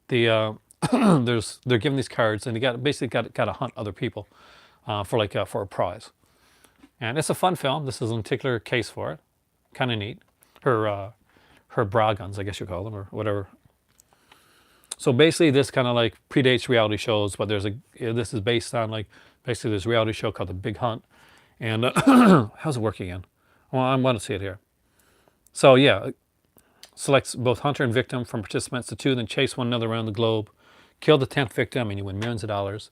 they're given these cards, and they got to hunt other people for a prize. And it's a fun film. This is a particular case for it. Kind of neat. Her bra guns, I guess you call them, or whatever. So basically, this kind of like predates reality shows, but this is based on basically this reality show called The Big Hunt. And how's it work again? Well, I want to see it here. So yeah, selects both hunter and victim from participants. The two then chase one another around the globe, kill the 10th victim, and you win millions of dollars.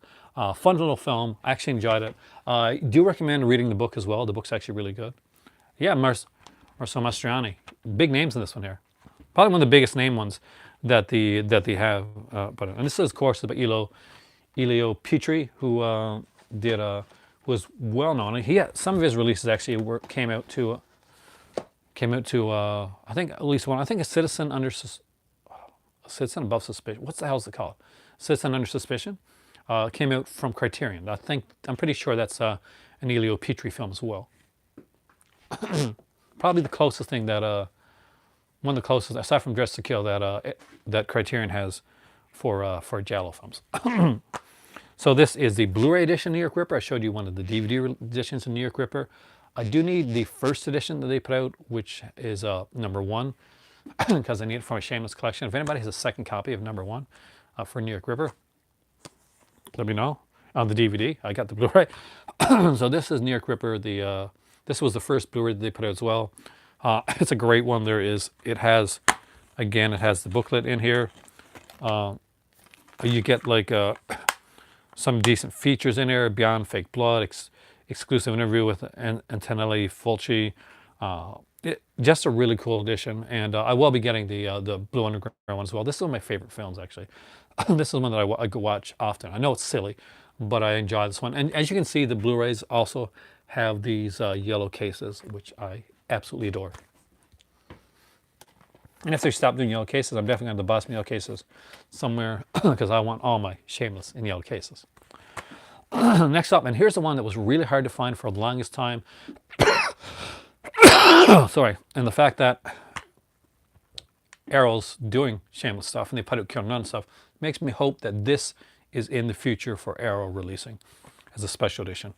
Fun little film. I actually enjoyed it. I do recommend reading the book as well. The book's actually really good. Yeah, Marcel Mastroianni. Big names in this one here. Probably one of the biggest name ones that they have. And this is, of course, about Elio Petri, who was well known. Some of his releases actually came out to I think at least one. I think a Citizen Above Suspicion. What the hell is it called? Citizen Under Suspicion. Came out from Criterion. I'm pretty sure that's an Elio Petri film as well. Probably the closest thing that one of the closest, aside from Dress to Kill, that Criterion has for Giallo films. So this is the Blu-ray edition New York Ripper. I showed you one of the DVD editions of New York Ripper. I do need the first edition that they put out, which is number 1, because I need it for my Shameless collection. If anybody has a second copy of number 1 for New York Ripper, let me know. On the DVD, I got the Blu-ray. So this is New York Ripper. This was the first Blu-ray that they put out as well. It's a great one. It has the booklet in here. You get some decent features in there, Beyond Fake Blood, exclusive interview with Antonelli Fulci. Just a really cool edition, and I will be getting the Blue Underground one as well. This is one of my favorite films, actually. This is one that I go watch often. I know it's silly, but I enjoy this one. And as you can see, the Blu-rays also have these yellow cases, which I absolutely adore. And if they stop doing yellow cases, I'm definitely going to bust yellow cases somewhere because I want all my Shameless in yellow cases. Next up, and here's the one that was really hard to find for the longest time. Sorry. And the fact that Arrow's doing Shameless stuff and they put out Kill None stuff makes me hope that this is in the future for Arrow releasing as a special edition.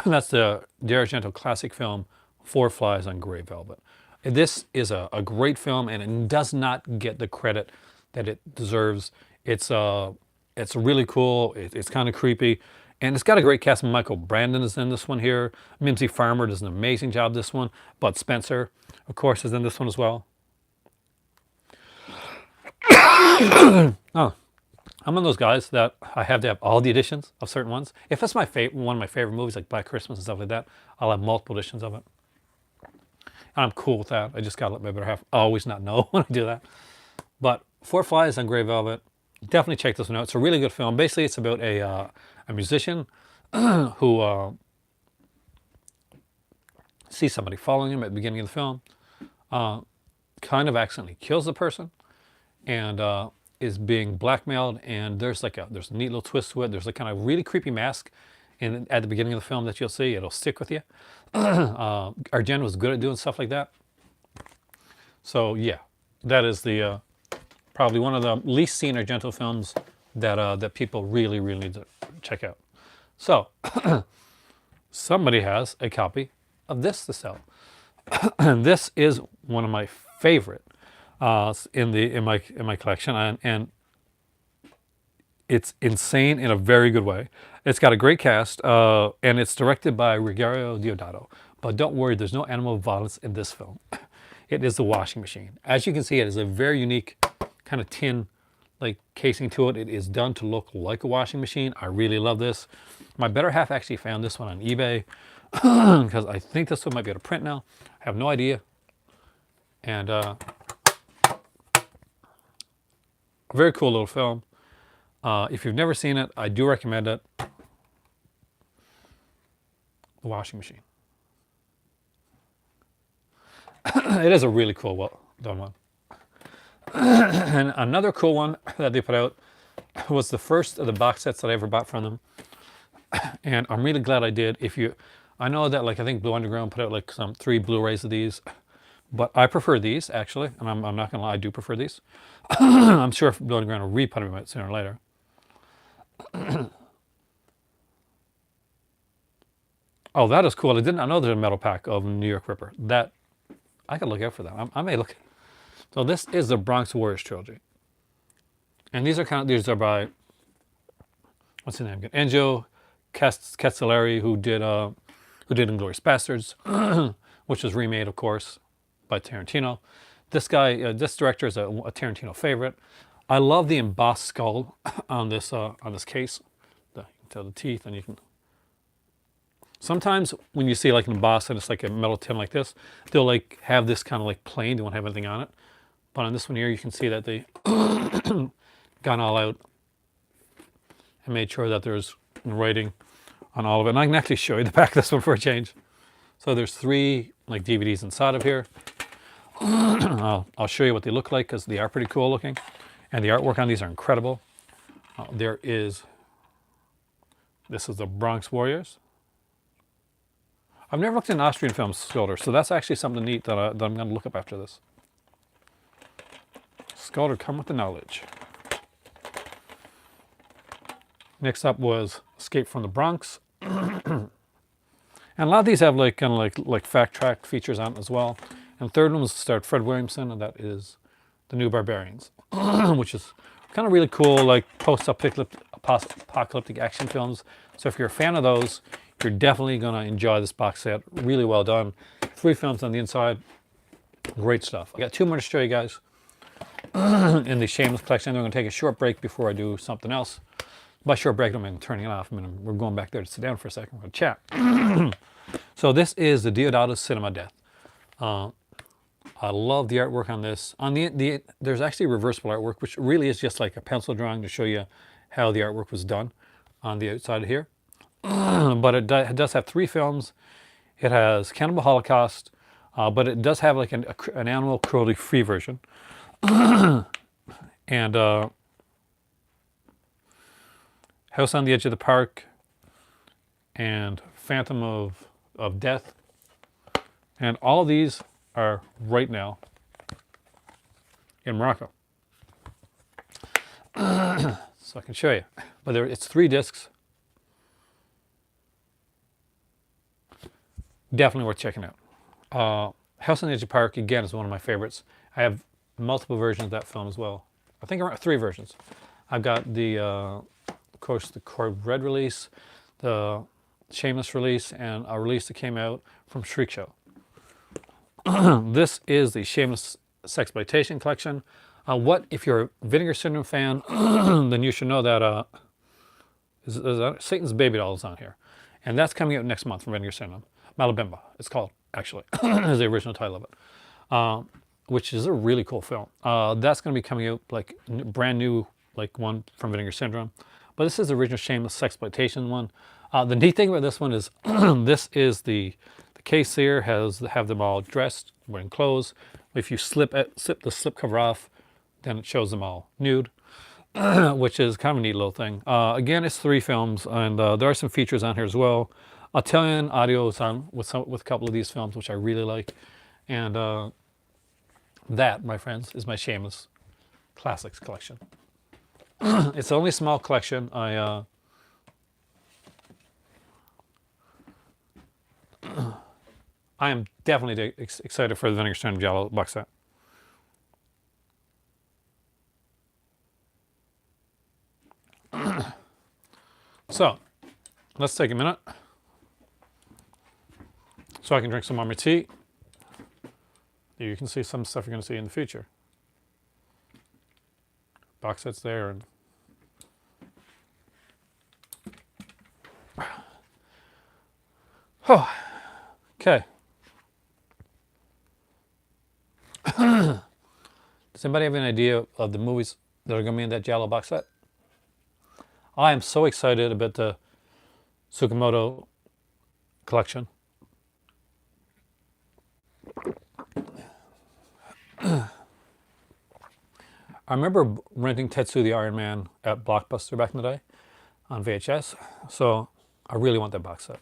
That's the Argento classic film, Four Flies on Grey Velvet. This is a great film, and it does not get the credit that it deserves. It's really cool. It's kind of creepy, and it's got a great cast. Michael Brandon is in this one here. Mimsy Farmer does an amazing job this one. Bud Spencer, of course, is in this one as well. Oh, I'm one of those guys that I have to have all the editions of certain ones. If it's one of my favorite movies, like Black Christmas and stuff like that, I'll have multiple editions of it. And I'm cool with that. I just gotta let my better half always not know when I do that. But Four Flies on Grey Velvet, definitely check this one out. It's a really good film. Basically, it's about a musician who sees somebody following him at the beginning of the film, kind of accidentally kills the person, and is being blackmailed. And there's a neat little twist to it. There's a kind of really creepy mask at the beginning of the film that you'll see. It'll stick with you. Argento was good at doing stuff like that. So yeah, that is the probably one of the least seen Argento films that people really need to check out. So somebody has a copy of this to sell. And this is one of my favorite in my collection, and it's insane in a very good way. It's got a great cast, and it's directed by Rogerio Deodato. But don't worry, there's no animal violence in this film. It is the washing machine. As you can see, it is a very unique kind of tin like casing to it. It is done to look like a washing machine. I really love this. My better half actually found this one on eBay because I think this one might be able to print now. I have no idea. And a very cool little film. If you've never seen it, I do recommend it. The washing machine. It is a really cool, well done one. And another cool one that they put out was the first of the box sets that I ever bought from them. And I'm really glad I did. I know that like I think Blue Underground put out like some 3 Blu-rays of these, but I prefer these actually, and I'm not gonna lie, I do prefer these. I'm sure Blue Underground will re-put them out sooner or later. Oh, that is cool. I know there's a metal pack of New York Ripper. That I could look out for that. I may look. So this is the Bronx Warriors trilogy, and these are by what's his name again? Enzo Castellari, who did Inglourious Bastards, which was remade, of course, by Tarantino. This guy, this director, is a Tarantino favorite. I love the embossed skull on this case. You can tell the teeth, and you can. Sometimes when you see like an embossed and it's like a metal tin like this, they'll like have this kind of like plain. They won't have anything on it. But on this one here, you can see that they gone all out and made sure that there's writing on all of it. And I can actually show you the back of this one for a change. So there's 3 like DVDs inside of here. I'll show you what they look like because they are pretty cool looking. And the artwork on these are incredible. This is the Bronx Warriors. I've never looked in Austrian film Skolder, so that's actually something neat that I'm going to look up after this. Skolder, come with the knowledge. Next up was Escape from the Bronx. And a lot of these have like kind of like fact track features on it as well. And the third one was starred Fred Williamson, and that is The New Barbarians, which is kind of really cool, like post-apocalyptic action films. So if you're a fan of those, you're definitely going to enjoy this box set. Really well done. 3 films on the inside. Great stuff. I got 2 more to show you guys in the Shameless collection. I'm going to take a short break before I do something else. By short break, I'm turning it off. We're going back there to sit down for a second. We're going to chat. So this is the Deodato Cinema Death. I love the artwork on this. There's actually reversible artwork, which really is just like a pencil drawing to show you how the artwork was done on the outside of here. But it does have 3 films. It has Cannibal Holocaust, but it does have like an animal cruelty-free version. And House on the Edge of the Park, and Phantom of Death. And all of these are right now in Morocco. So I can show you. But it's 3 discs. Definitely worth checking out. House on the Edge of the Park, again, is one of my favorites. I have multiple versions of that film as well. I think around 3 versions. I've got the, of course, the Cord Red release, the Shameless release, and a release that came out from Shriek Show. This is the Shameless Sexploitation collection. If you're a Vinegar Syndrome fan, then you should know that Satan's Baby Doll is on here. And that's coming out next month from Vinegar Syndrome. Malabimba, it's called, actually, is the original title of it. Which is a really cool film. That's going to be coming out like brand new, like one from Vinegar Syndrome. But this is the original Shameless Sexploitation one. The neat thing about this one is this is the case here have them all dressed, wearing clothes. If you slip the slip cover off, then it shows them all nude, which is kind of a neat little thing. Again, it's 3 films, and there are some features on here as well. Italian audio is on with a couple of these films, which I really like. And that, my friends, is my Shameless Classics collection. It's only a small collection. I am definitely excited for the Vinegar Strand Jello box set. So, let's take a minute so I can drink some more of my tea. You can see some stuff you're going to see in the future. Box sets there. And oh, okay. Does anybody have an idea of the movies that are going to be in that Giallo box set? I am so excited about the Tsukamoto collection. I remember renting Tetsu the Iron Man at Blockbuster back in the day on VHS, so I really want that box set.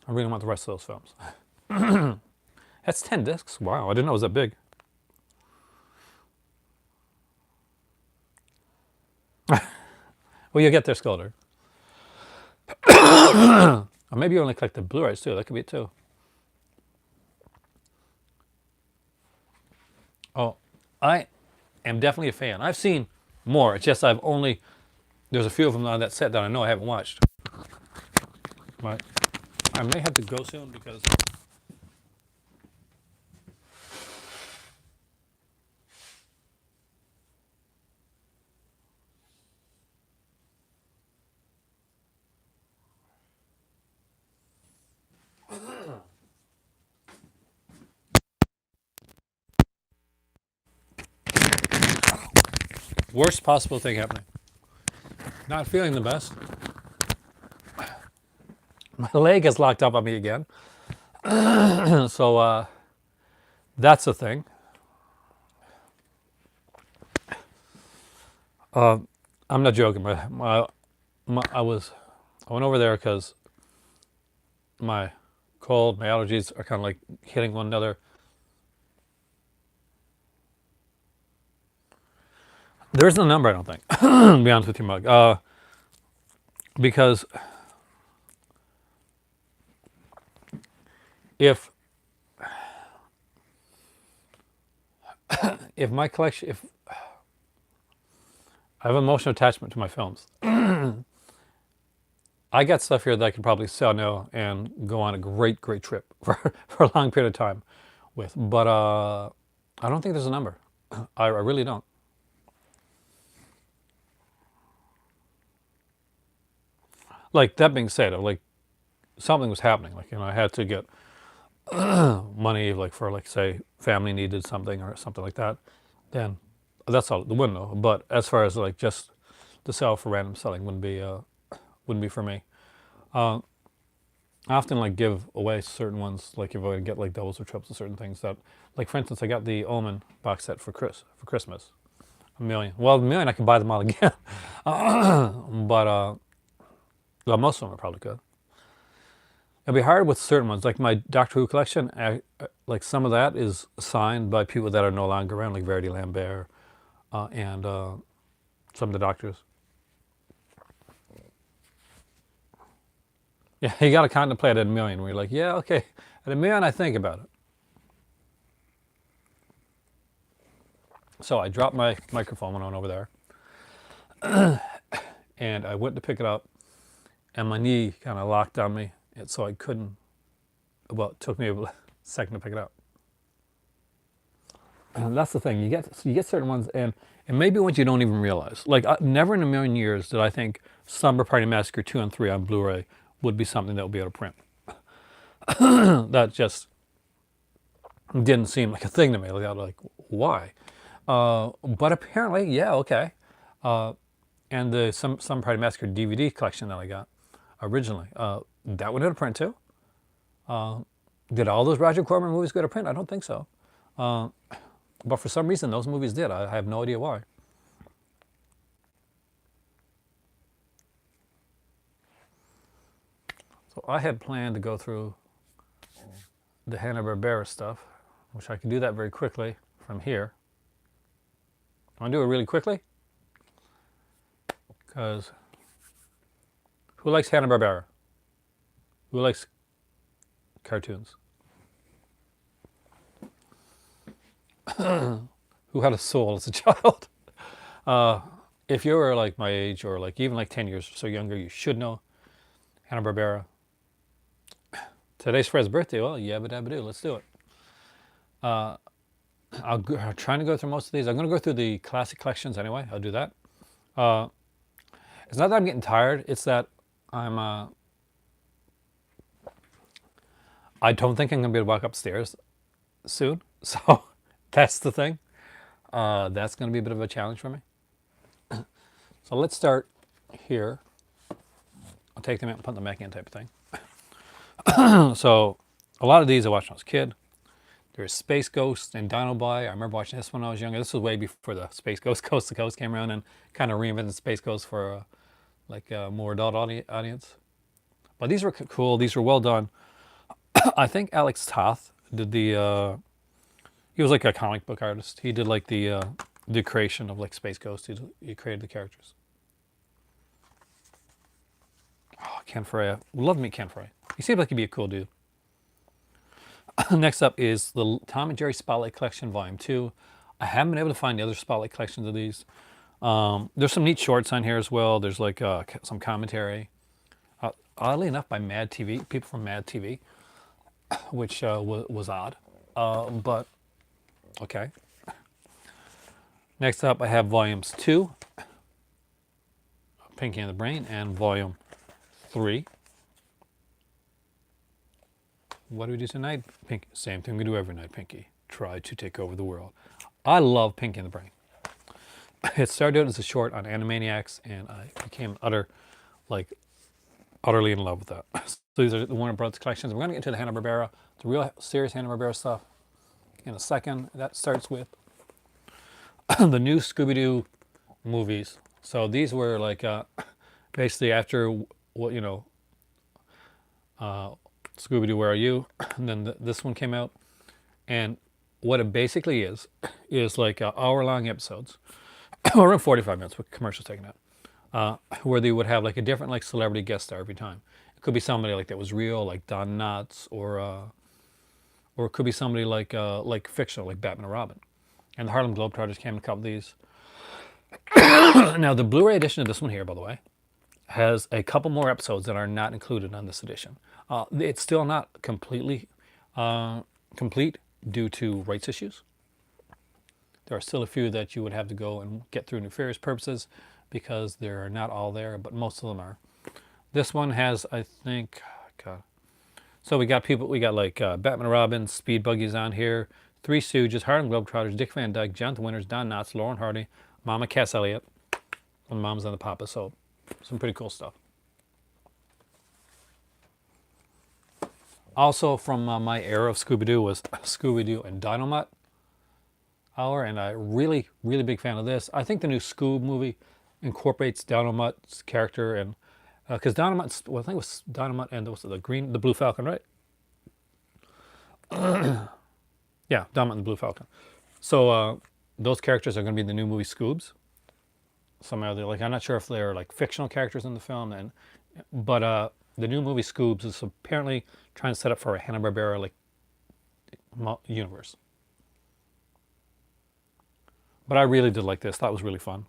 I really want the rest of those films. That's 10 discs. Wow, I didn't know it was that big. Well, you get their Scolder. Or maybe you only collect the Blu-rays too. That could be it too. Oh, I am definitely a fan. I've seen more. It's just there's a few of them on that set that I know I haven't watched. But I may have to go soon because worst possible thing happening. Not feeling the best. My leg is locked up on me again. So that's a thing. I'm not joking. I went over there because my cold, my allergies are kind of like hitting one another. There isn't a number, I don't think. To be honest with you, Mug. Because if my collection, if I have emotional attachment to my films, I got stuff here that I could probably sell now and go on a great, great trip for a long period of time with. But I don't think there's a number. I really don't. Like that being said, like something was happening. Like I had to get money, like for like say family needed something or something like that. Then that's all the window. But as far as like just to sell for random selling wouldn't be for me. I often like give away certain ones, like if I get like doubles or triples of certain things that, like for instance, I got the Omen box set for Christmas, a million. Well, a million I can buy them all again, but well, most of them are probably good. It'll be hard with certain ones, like my Doctor Who collection. Like some of that is signed by people that are no longer around, like Verity Lambert and some of the doctors. Yeah, you got to contemplate at a million. Where you're like, yeah, okay, at a million, I think about it. So I dropped my microphone when I went over there, and I went to pick it up, and my knee kind of locked on me, and so I couldn't. Well, it took me a second to pick it up. And that's the thing. You get certain ones, and maybe ones you don't even realize. Like never in a million years did I think Slumber Party Massacre 2 and 3 on Blu-ray would be something that would be able to print. That just didn't seem like a thing to me. Like why? But apparently, yeah, okay. And the some Party Massacre DVD collection that I got originally, that went into print too. Did all those Roger Corman movies go to print? I don't think so. But for some reason, those movies did. I have no idea why. So I had planned to go through the Hanna Barbera stuff, which I can do that very quickly from here. I want to do it really quickly because who likes Hanna Barbera? Who likes cartoons? who had a soul as a child. If you were like my age or like even like 10 years or so younger, you should know Hanna Barbera. Today's Fred's birthday. Well, yabba dabba do. Let's do it. I'm trying to go through most of these. I'm going to go through the classic collections anyway. I'll do that. It's not that I'm getting tired. It's that I'm. I don't think I'm going to be able to walk upstairs soon. So that's the thing. That's going to be a bit of a challenge for me. So let's start here. I'll take them out and put them back in type of thing. So a lot of these I watched when I was a kid. There's Space Ghost and Dino Boy. I remember watching this when I was younger. This was way before the Space Ghost Coast to Coast came around and kind of reinvented Space Ghost for like a more adult audience. But these were cool. These were well done. I think Alex Toth did the. He was like a comic book artist. He did like the creation of like Space Ghost. He created the characters. Oh, Ken Frey. Love me Ken Frey. He seemed like he'd be a cool dude. Next up is the Tom and Jerry Spotlight Collection Volume 2. I haven't been able to find the other Spotlight collections of these. There's some neat shorts on here as well. There's like some commentary. Oddly enough, by Mad TV, people from Mad TV, which was odd. But, okay. Next up, I have Volumes 2, Pinky and the Brain, and Volume 3. What do we do tonight? Pinky. Same thing we do every night, Pinky. Try to take over the world. I love Pinky and the Brain. It started out as a short on Animaniacs, and I became utterly in love with that. So these are the Warner Brothers collections. We're going to get into the Hanna-Barbera, the real serious Hanna-Barbera stuff in a second. That starts with the new Scooby-Doo movies. So these were like basically after what Scooby-Doo, Where Are You? And then this one came out. And what it basically is like hour-long episodes, around 45 minutes with commercials taken out, where they would have like a different like celebrity guest star every time. It could be somebody like that was real, like Don Knotts, or it could be somebody like fictional, like Batman and Robin. And the Harlem Globetrotters came in a couple of these. Now, the Blu-ray edition of this one here, by the way, has a couple more episodes that are not included on this edition. It's still not completely complete due to rights issues. There are still a few that you would have to go and get through nefarious purposes because they're not all there, but most of them are. This one has, I think, God. So we got like Batman and Robin, Speed Buggies on here, Three Stooges, Harlem Globetrotters, Dick Van Dyke, Jonathan Winters, Don Knotts, Lauren Hardy, Mama Cass Elliot, and the Mamas and the Papas. So some pretty cool stuff. Also from my era of Scooby-Doo was Scooby-Doo and Dynamite Hour, and I really big fan of this. I think the new Scoob movie incorporates Dynamite's character, and because Dynamite, well, I think it was Dynamite and the Blue Falcon, right? Yeah, Dynamite and the Blue Falcon. So those characters are going to be the new movie Scoobs. Somehow they're like, I'm not sure if they're like fictional characters in the film, but the new movie Scoobs is apparently trying to set up for a Hanna-Barbera like universe. But I really did like this. That was really fun.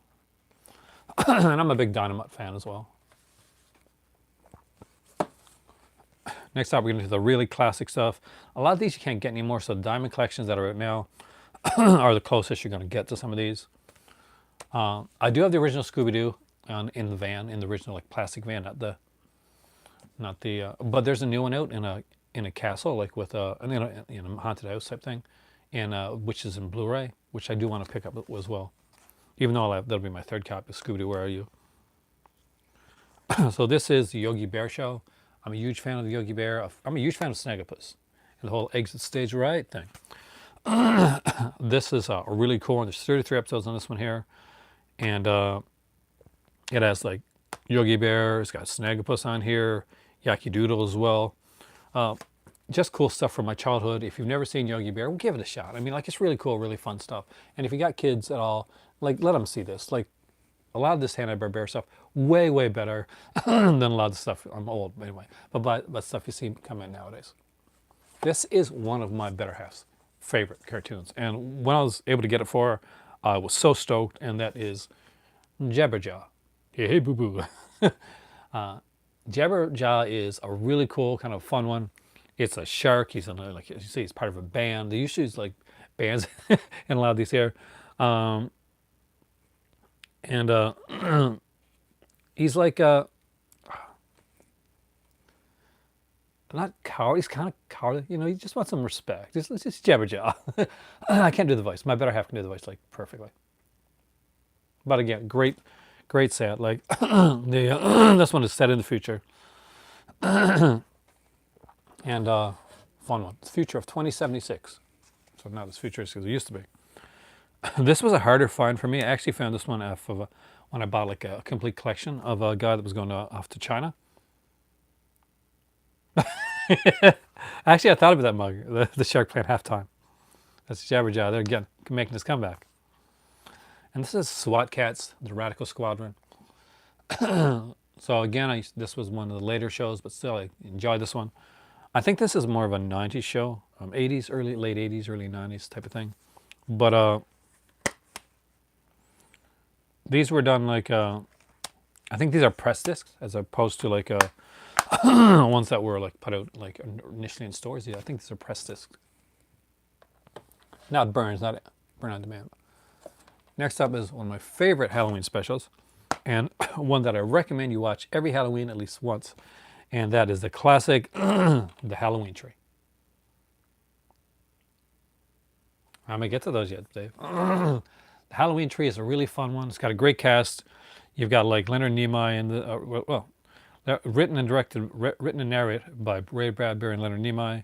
And I'm a big Dynamite fan as well. Next up, we're going to do the really classic stuff. A lot of these you can't get anymore, so the Diamond collections that are out now are the closest you're going to get to some of these. I do have the original Scooby-Doo in the van, in the original like plastic van, but there's a new one out in a castle, like with a haunted house type thing, and which is in Blu-ray, which I do want to pick up as well. Even though that'll be my third copy of Scooby-Doo, Where Are You? So this is the Yogi Bear show. I'm a huge fan of the Yogi Bear. I'm a huge fan of Snagglepuss and the whole exit stage right thing. This is a really cool one. There's 33 episodes on this one here. And it has like Yogi Bear. It's got Snagglepuss on here. Yaki Doodle as well. Just cool stuff from my childhood. If you've never seen Yogi Bear, well, give it a shot. I mean, like, it's really cool, really fun stuff. And if you got kids at all, like, let them see this. Like, a lot of this Hanna-Barbera stuff, way better than a lot of the stuff. I'm old, anyway. But stuff you see come in nowadays. This is one of my better halves. favorite cartoons. And when I was able to get it for her, I was so stoked, and that is Jabberjaw. Hey, hey, boo boo. Jabberjaw is a really cool, kind of fun one. It's a shark. He's in like you see, he's part of a band. They usually use like bands in a lot of these here, and he's like not coward. He's kind of cowardly. You know, he just wants some respect. It's just Jabberjaw. I can't do the voice. My better half can do the voice like perfectly. But again, great set. Like this one is set in the future, and fun one. It's the future of 2076. So not as futuristic as it used to be. This was a harder find for me. I actually found this one off of when I bought like a complete collection of a guy that was going off to China. Actually, I thought about that mug, the shark playing halftime. That's Jabberjaw. They're again making his comeback. And this is SWAT Cats, the Radical Squadron. So again, this was one of the later shows, but still, I enjoyed this one. I think this is more of a 90s show, 80s, late 80s, early 90s type of thing. But these were done like, I think these are press discs as opposed to like ones that were like put out like initially in stores. Yeah, I think these are press discs. Not burns, not burn on demand. Next up is one of my favorite Halloween specials, and one that I recommend you watch every Halloween at least once, and that is the classic, The Halloween Tree. I may get to those yet, Dave. The Halloween Tree is a really fun one. It's got a great cast. You've got like Leonard Nimoy and written and narrated by Ray Bradbury and Leonard Nimoy.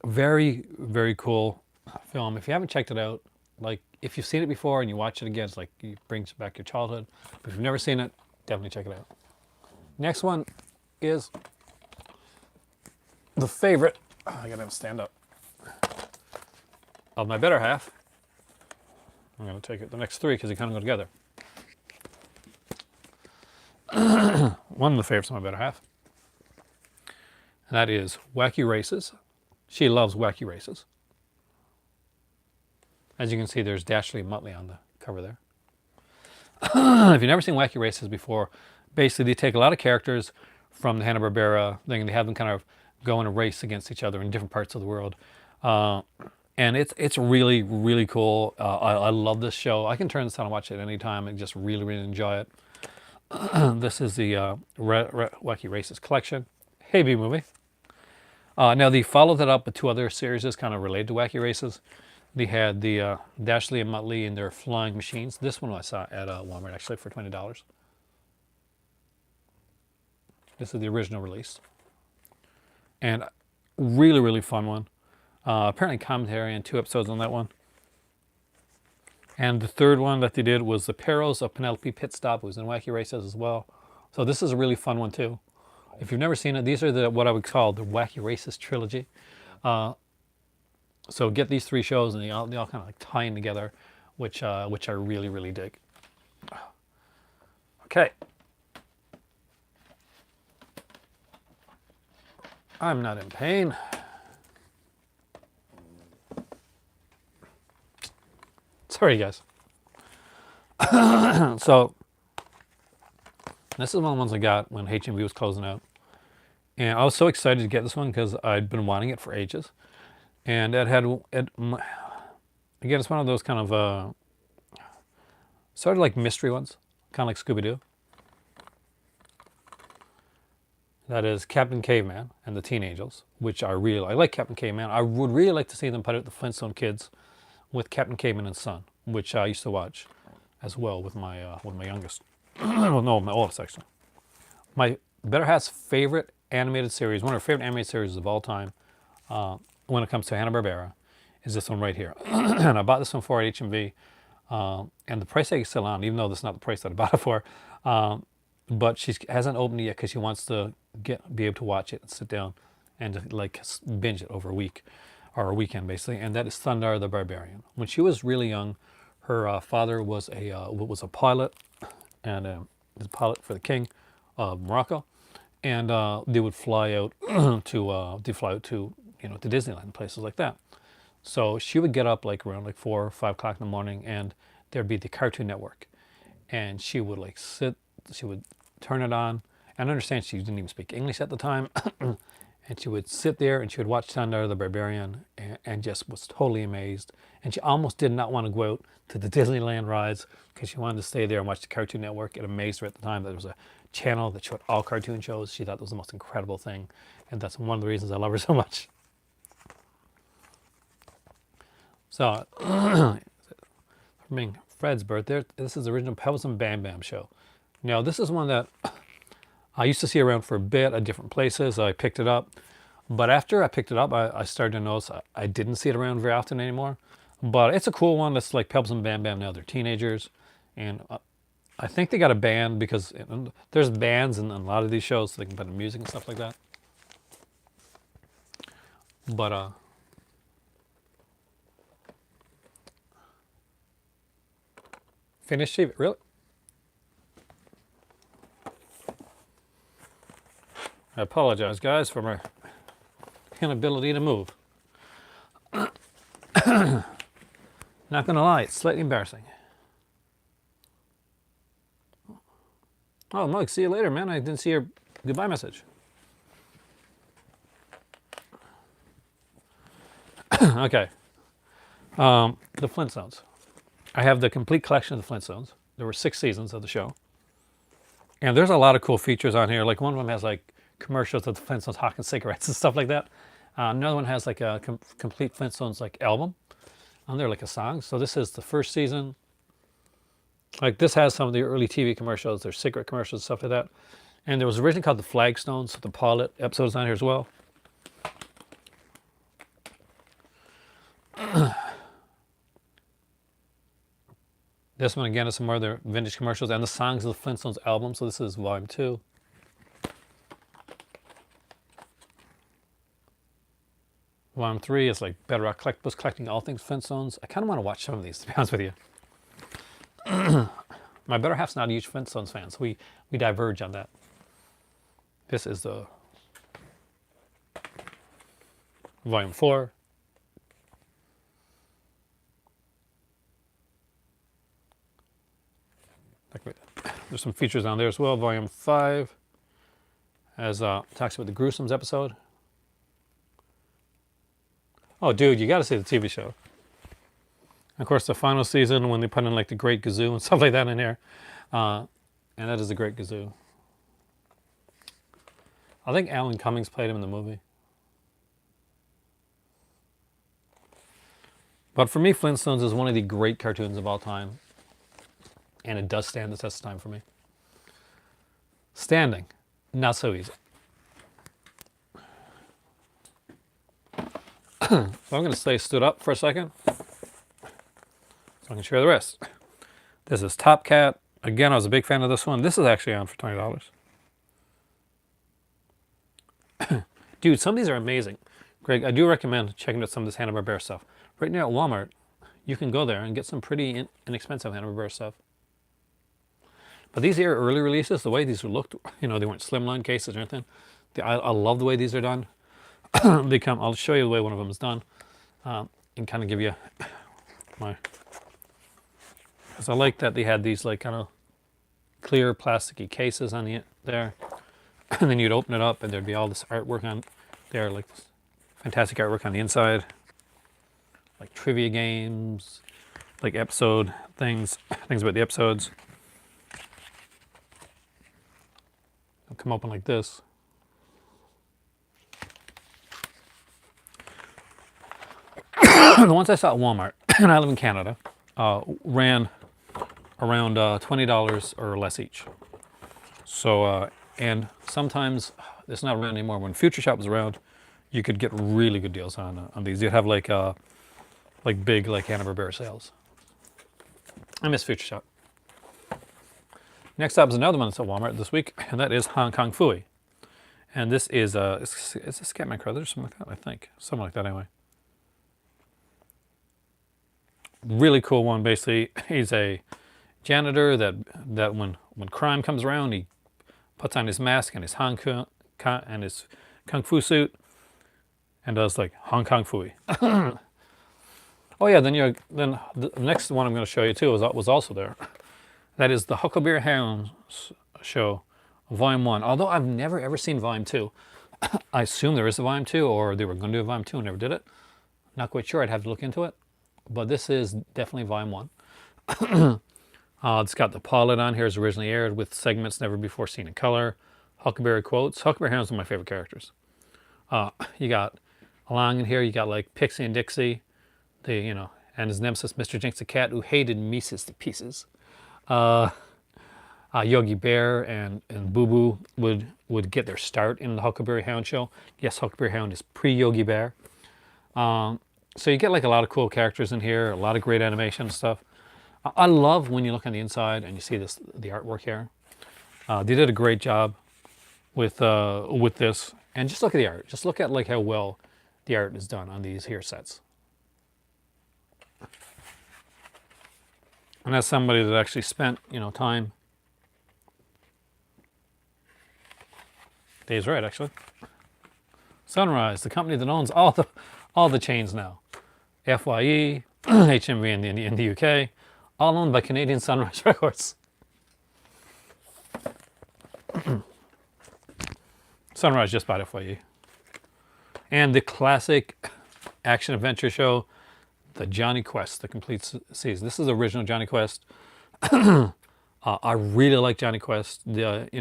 Very, very cool film. If you haven't checked it out, like if you've seen it before and you watch it again, it's like it brings back your childhood. But if you've never seen it, definitely check it out. Next one is the favorite. I gotta have a stand up. Of my better half. I'm gonna take it the next three because they kind of go together. One of the favorites of my better half. And that is Wacky Races. She loves Wacky Races. As you can see, there's Dashley and Muttley on the cover there. If you've never seen Wacky Races before, basically they take a lot of characters from the Hanna Barbera thing and they have them kind of go in a race against each other in different parts of the world. And it's really, really cool. I love this show. I can turn this on and watch it anytime and just really, really enjoy it. This is the Wacky Races collection. Hey B movie. Now they followed that up with two other series kind of related to Wacky Races. They had the Dashley and Muttley and their flying machines. This one I saw at Walmart actually for $20. This is the original release. And really, really fun one. Apparently commentary and 2 episodes on that one. And the third one that they did was The Perils of Penelope Pitstop, who was in Wacky Races as well. So this is a really fun one too. If you've never seen it, these are what I would call the Wacky Races trilogy. So get these 3 shows and they all kind of like tie in together, which I really, really dig. Okay. I'm not in pain. Sorry, guys. So this is one of the ones I got when HMV was closing out. And I was so excited to get this one because I'd been wanting it for ages. And again, it's one of those kind of, sort of like mystery ones, kind of like Scooby-Doo. That is Captain Caveman and the Teen Angels, which I like Captain Caveman. I would really like to see them put out the Flintstone Kids with Captain Caveman and Son, which I used to watch as well with my youngest. Well, no, my oldest actually. My better half's favorite animated series, one of her favorite animated series of all time, when it comes to Hanna Barbera, is this one right here. And I bought this one for at HMV, and the price tag is still on, even though this is not the price that I bought it for. But she hasn't opened it yet because she wants to be able to watch it and sit down and just, like binge it over a week or a weekend basically. And that is Thundar the Barbarian. When she was really young, her father was a pilot, and was a pilot for the king of Morocco, and they would fly out to you know, to Disneyland, places like that. So she would get up like around like 4 or 5 o'clock in the morning, and there'd be the Cartoon Network, and she would like sit, she would turn it on, and understand she didn't even speak English at the time, and she would sit there and she would watch Hanna the Barbarian, and just was totally amazed. And she almost did not want to go out to the Disneyland rides because she wanted to stay there and watch the Cartoon Network. It amazed her at the time that there was a channel that showed all cartoon shows. She thought it was the most incredible thing, and that's one of the reasons I love her so much. So, for being Fred's birthday, this is the original Pebbles and Bam Bam show. Now, this is one that I used to see around for a bit at different places. I picked it up. But after I picked it up, I started to notice I didn't see it around very often anymore. But it's a cool one. It's like Pebbles and Bam Bam now. They're teenagers. And I think they got a band because there's bands in a lot of these shows, so they can put in music and stuff like that. But finished TV, really? I apologize, guys, for my inability to move. Not gonna lie, it's slightly embarrassing. Oh, Mike, see you later, man. I didn't see your goodbye message. Okay. The Flintstones. I have the complete collection of the Flintstones. There were 6 seasons of the show. And there's a lot of cool features on here. Like one of them has like commercials of the Flintstones hawking cigarettes and stuff like that. Another one has like a complete Flintstones like album on there, like a song. So this is the first season. Like this has some of the early TV commercials. There's cigarette commercials, stuff like that. And there was originally called the Flagstones, so the pilot episodes on here as well. This one again is some more of their vintage commercials and the songs of the Flintstones album. So this is volume 2. Volume 3 is like Bedrock Collectibles, collecting all things Flintstones. I kind of want to watch some of these, to be honest with you. My better half's not a huge Flintstones fan, so we diverge on that. This is the volume 4. There's some features on there as well. Volume 5 has talks about the Gruesomes episode. Oh, dude, you got to see the TV show. Of course, the final season when they put in like the Great Gazoo and stuff like that in there. And that is the Great Gazoo. I think Alan Cummings played him in the movie. But for me, Flintstones is one of the great cartoons of all time. And it does stand the test of time for me. Standing, not so easy. So I'm going to stay stood up for a second so I can share the rest. This is Top Cat. Again, I was a big fan of this one. This is actually on for $20. Dude, some of these are amazing. Greg, I do recommend checking out some of this Hanna Barbera stuff. Right now at Walmart, you can go there and get some pretty inexpensive Hanna Barbera stuff. But these are early releases, the way these looked, you know, they weren't slimline cases or anything. I love the way these are done. They come, I'll show you the way one of them is done and kind of give you my, because I like that they had these like kind of clear plasticky cases on the there, and then you'd open it up and there'd be all this artwork on there, like this fantastic artwork on the inside, like trivia games, like episode things about the episodes. It'll come open like this. The ones I saw at Walmart, and I live in Canada, ran around $20 or less each. So, and sometimes, it's not around anymore. When Future Shop was around, you could get really good deals on these. You'd have like big like Hanna Barbera sales. I miss Future Shop. Next up is another one that's at Walmart this week, and that is Hong Kong Phooey. And this is it's a Scatman Crothers or something like that, I think. Something like that anyway. Really cool one. Basically, he's a janitor that when crime comes around, he puts on his mask and his Hong Kong and his Kung Fu suit, and does like Hong Kong Phooey. Oh yeah, then the next one I'm going to show you too was also there. That is the Huckleberry Hounds show, Volume 1. Although I've never ever seen Volume 2. I assume there is a Volume 2, or they were going to do a Volume 2 and never did it. Not quite sure. I'd have to look into it. But this is definitely Volume 1. It's got the pilot on here, as originally aired, with segments never before seen in color. Huckleberry quotes. Huckleberry Hounds are my favorite characters. You got along in here, you got like Pixie and Dixie, and his nemesis, Mr. Jinx the cat, who hated Mises to pieces. Yogi Bear and Boo Boo would get their start in the Huckleberry Hound show. Yes, Huckleberry Hound is pre-Yogi Bear. So you get like a lot of cool characters in here, a lot of great animation stuff. I love when you look on the inside and you see the artwork here. They did a great job with this. And just look at the art. Just look at like how well the art is done on these here sets. And that's somebody that actually spent, time. Dave's right, actually. Sunrise, the company that owns all the chains now. FYE, HMV in the UK, all owned by Canadian Sunrise Records. Sunrise just bought FYE. And the classic action adventure show, the Johnny Quest, the complete season. This is the original Johnny Quest. I really like Johnny Quest. Dr.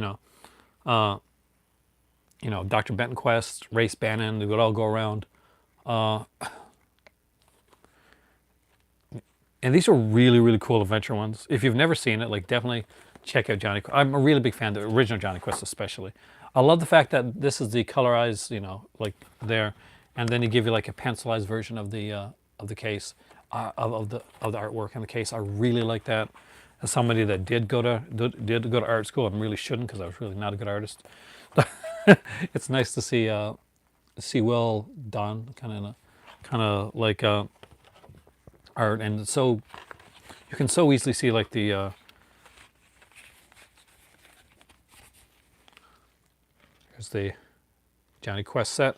Benton Quest, Race Bannon, they would all go around. And these are really, really cool adventure ones. If you've never seen it, like definitely check out Johnny Quest. I'm a really big fan of the original Johnny Quest especially. I love the fact that this is the colorized, like there, and then they give you like a pencilized version of the case, of the artwork in the case. I really like that. As somebody that did go to art school, and really shouldn't because I was really not a good artist. It's nice to see well done, kind of like art, and so you can so easily see like the here's the Johnny Quest set.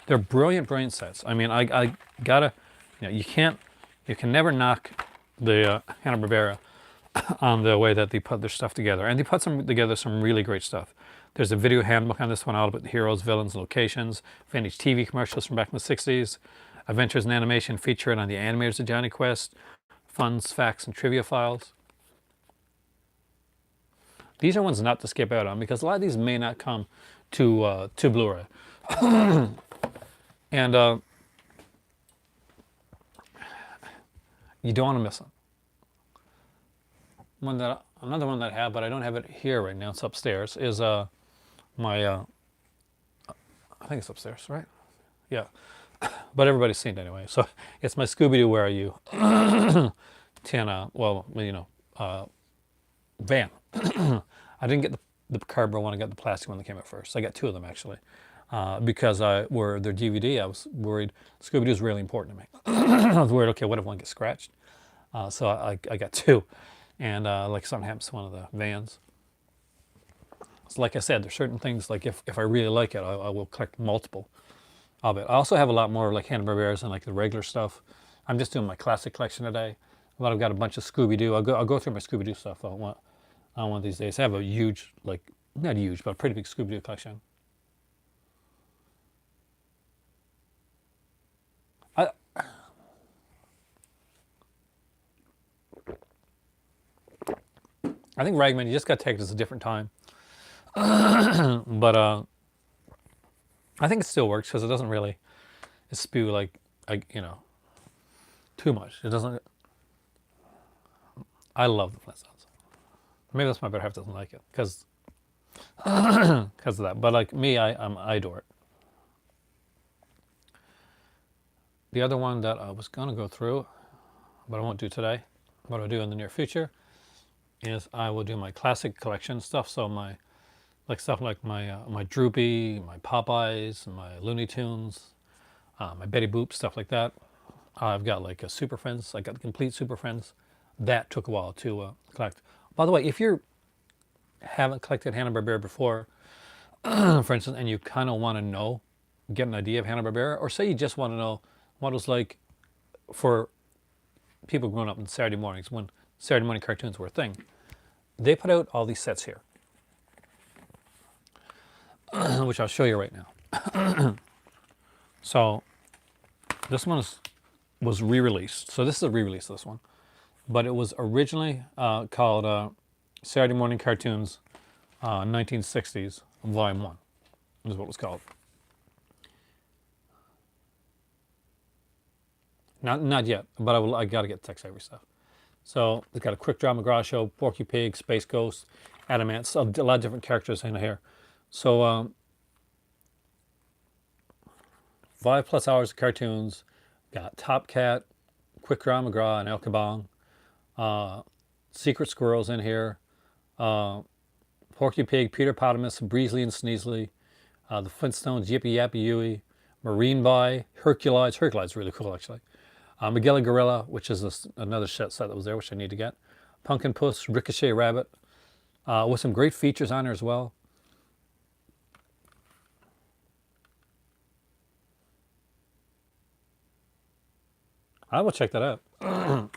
They're brilliant sets. I mean, I gotta, you can never knock the Hanna Barbera on the way that they put their stuff together, and they put together some really great stuff. There's a video handbook on this one, all about the heroes, villains, locations, vintage TV commercials from back in the 60s, adventures and animation featured on the animators of Johnny Quest, funs, facts, and trivia files. These are ones not to skip out on because a lot of these may not come to Blu-ray. And you don't want to miss them. Another one that I have, but I don't have it here right now, it's upstairs, is my, I think it's upstairs, right? Yeah. But everybody's seen it anyway. So it's my Scooby-Doo Where Are You? Van. I didn't get the cardboard one, I got the plastic one that came out first. I got two of them actually. Because their DVD, I was worried. Scooby-Doo is really important to me. I was worried, okay, what if one gets scratched? So I got two. And like something happens to one of the vans. So like I said, there's certain things, like if I really like it, I will collect multiple of it. I also have a lot more like Hanna-Barberas and like the regular stuff. I'm just doing my classic collection today. But I've got a bunch of Scooby-Doo. I'll go through my Scooby-Doo stuff on one of these days. I have a huge, like, not huge, but a pretty big Scooby-Doo collection. I think Ragman, you just got to take this a different time. But I think it still works because it doesn't really spew like, too much. It doesn't. I love the Flintstones. Maybe that's my better half doesn't like it because of that. But like me, I adore it. The other one that I was gonna go through, but I won't do today, what I'll do in the near future, is I will do my classic collection stuff. So my stuff like my Droopy, my Popeyes, my Looney Tunes, my Betty Boop, stuff like that. I've got like a Super Friends. I got the complete Super Friends. That took a while to collect. By the way, if you haven't collected Hanna-Barbera before, for instance, and you kind of want to know get an idea of Hanna Barbera, or say you just want to know what it was like for people growing up on Saturday mornings when Saturday morning cartoons were a thing. They put out all these sets here, which I'll show you right now. So this one was re-released. So this is a re-release of this one, but it was originally called Saturday Morning Cartoons 1960s Volume 1 is what it was called. Not yet, but I got to get Tex Avery stuff. So it's got a quick draw McGraw show, Porky Pig, Space Ghost, Adamant, so a lot of different characters in here. So 5+ hours of cartoons. Got Top Cat, Quick Draw McGraw, and El Kabong. Secret Squirrels in here. Porky Pig, Peter Potamus, Breezely and Sneezely. The Flintstones, Yippee Yappy Yui. Marine Boy, Hercules. Hercules is really cool, actually. Magilla Gorilla, which is another set that was there, which I need to get. Pumpkin Puss, Ricochet Rabbit, with some great features on there as well. I will check that out. And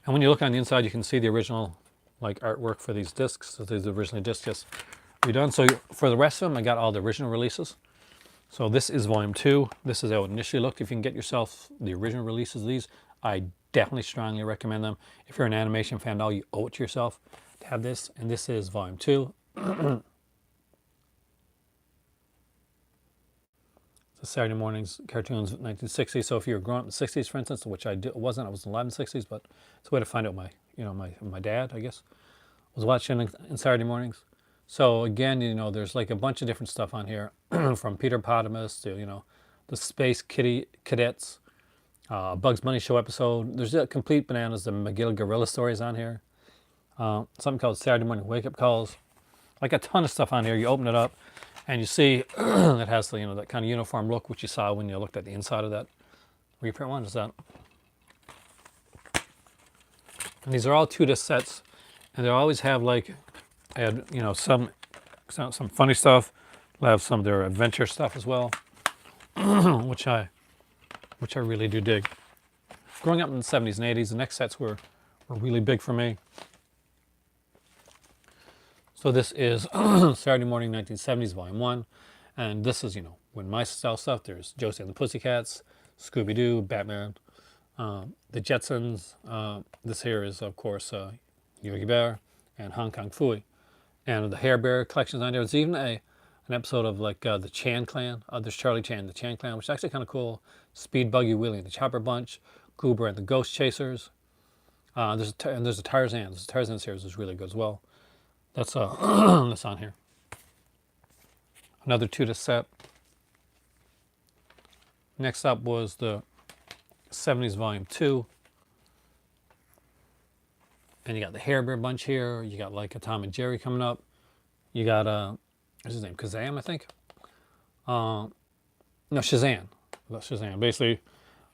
when you look on the inside, you can see the original like artwork for these discs. So these originally discs just redone. So for the rest of them, I got all the original releases. So this is Volume 2. This is how it initially looked. If you can get yourself the original releases of these, I definitely strongly recommend them. If you're an animation fan, now you owe it to yourself to have this. And this is Volume 2. The Saturday mornings cartoons 1960. So if you were growing up in the 60s, for instance, which I wasn't, I was alive in the 60s, but it's a way to find out my dad, I guess, was watching in Saturday mornings. So again, there's like a bunch of different stuff on here, from Peter Potamus to, the Space Cadets, Bugs Bunny show episode. There's a complete bananas, the McGill Gorilla stories on here. Something called Saturday Morning Wake Up Calls. Like a ton of stuff on here. You open it up and you see it has the, that kind of uniform look, which you saw when you looked at the inside of that reprint one. Is that? And these are all 2-disc sets, and they always have like, some funny stuff. They'll have some of their adventure stuff as well, which I really do dig. Growing up in the 70s and 80s, the next sets were really big for me. So this is Saturday Morning 1970s Volume 1, and this is, when my style stuff. There's Josie and the Pussycats, Scooby-Doo, Batman, the Jetsons. This here is, of course, Yogi Bear and Hong Kong Phooey. And the Hair Bear collections on there. There's even an episode of like the Chan Clan. There's Charlie Chan, the Chan Clan, which is actually kind of cool. Speed Buggy Willie and the Chopper Bunch, Goober and the Ghost Chasers. There's a Tarzan. The Tarzan series is really good as well. That's that's on here. Another 2-disc set. Next up was the 70s Volume 2. And you got the Hair Bear bunch here. You got like a Tom and Jerry coming up. You got what's his name? Kazam, I think. No, Shazam. That's Shazam. Basically,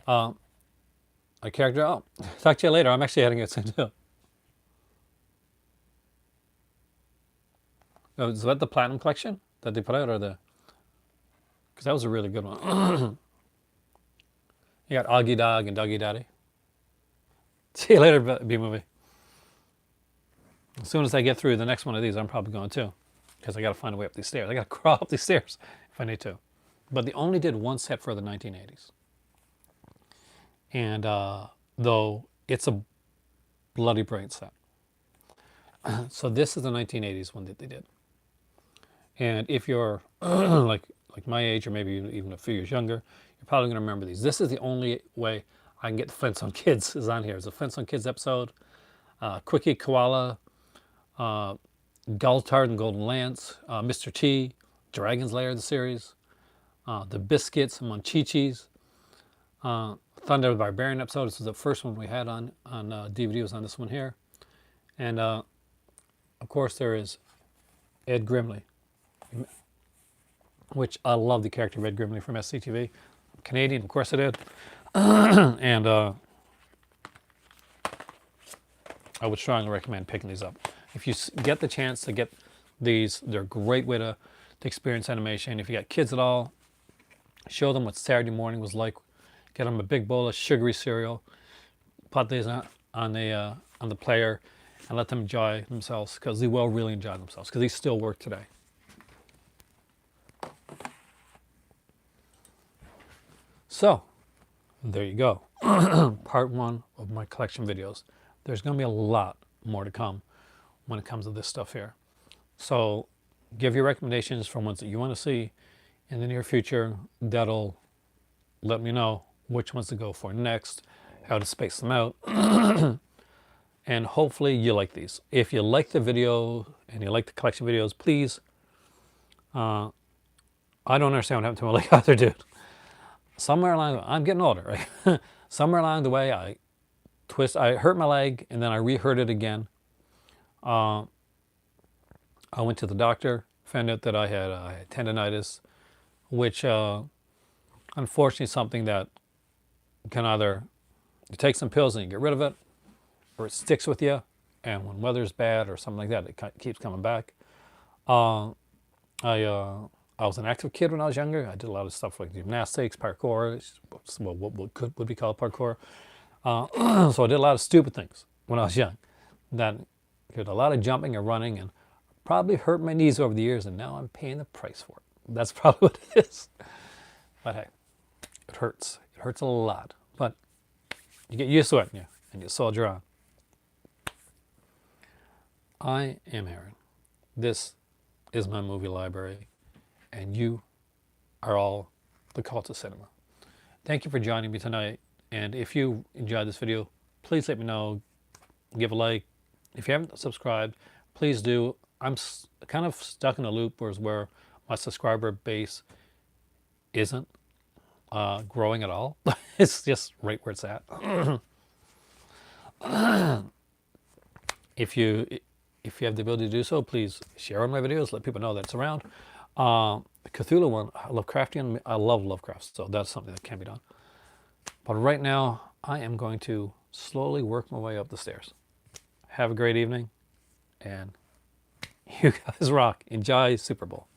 a character. Oh, talk to you later. I'm actually heading it soon too. Oh, is that the Platinum Collection that they put out, or the? Because that was a really good one. You got Augie Dog and Doggy Daddy. See you later, B-movie. As soon as I get through the next one of these, I'm probably going too, because I got to find a way up these stairs. I got to crawl up these stairs if I need to. But they only did one set for the 1980s, and though it's a bloody brilliant set. So this is the 1980s one that they did, and if you're like my age, or maybe even a few years younger, you're probably going to remember these. This is the only way I can get the Flintstone Kids is on here. It's a Flintstone Kids episode. Quickie Koala. Galtard and Golden Lance, Mr. T, Dragon's Lair, the series, the Biscuits, Monchichis, Thunder the Barbarian episode. This was the first one we had on DVD, was on this one here. And of course there is Ed Grimley, which I love the character of Ed Grimley from SCTV. Canadian, of course I did. And I would strongly recommend picking these up. If you get the chance to get these, they're a great way to to experience animation. If you got kids at all, show them what Saturday morning was like. Get them a big bowl of sugary cereal, put these on the player, and let them enjoy themselves, because they will really enjoy themselves, because they still work today. So, there you go. Part one of my collection videos. There's going to be a lot more to come when it comes to this stuff here. So, give your recommendations for ones that you want to see in the near future. That'll let me know which ones to go for next, how to space them out. And hopefully you like these. If you like the video and you like the collection videos, please, I don't understand what happened to my leg either, dude. Somewhere along, I'm getting older, right? Somewhere along the way, I hurt my leg, and then I re-hurt it again. I went to the doctor, found out that I had tendonitis, which unfortunately is something that can either, you take some pills and you get rid of it, or it sticks with you, and when weather's bad or something like that, it keeps coming back. I was an active kid when I was younger. I did a lot of stuff like gymnastics, parkour, what would be called parkour. So I did a lot of stupid things when I was young. That did a lot of jumping and running, and probably hurt my knees over the years, and now I'm paying the price for it. That's probably what it is. But hey, it hurts. It hurts a lot. But you get used to it, and you soldier on. I am Aaron. This is my movie library, and you are all the cult of cinema. Thank you for joining me tonight, and if you enjoyed this video, please let me know. Give a like. If you haven't subscribed, please do. I'm kind of stuck in a loop where my subscriber base isn't growing at all. It's just right where it's at. If you have the ability to do so, please share on my videos. Let people know that it's around. The Cthulhu one, Lovecraftian, I love Lovecraft, so that's something that can be done. But right now, I am going to slowly work my way up the stairs. Have a great evening, and you guys rock. Enjoy Super Bowl.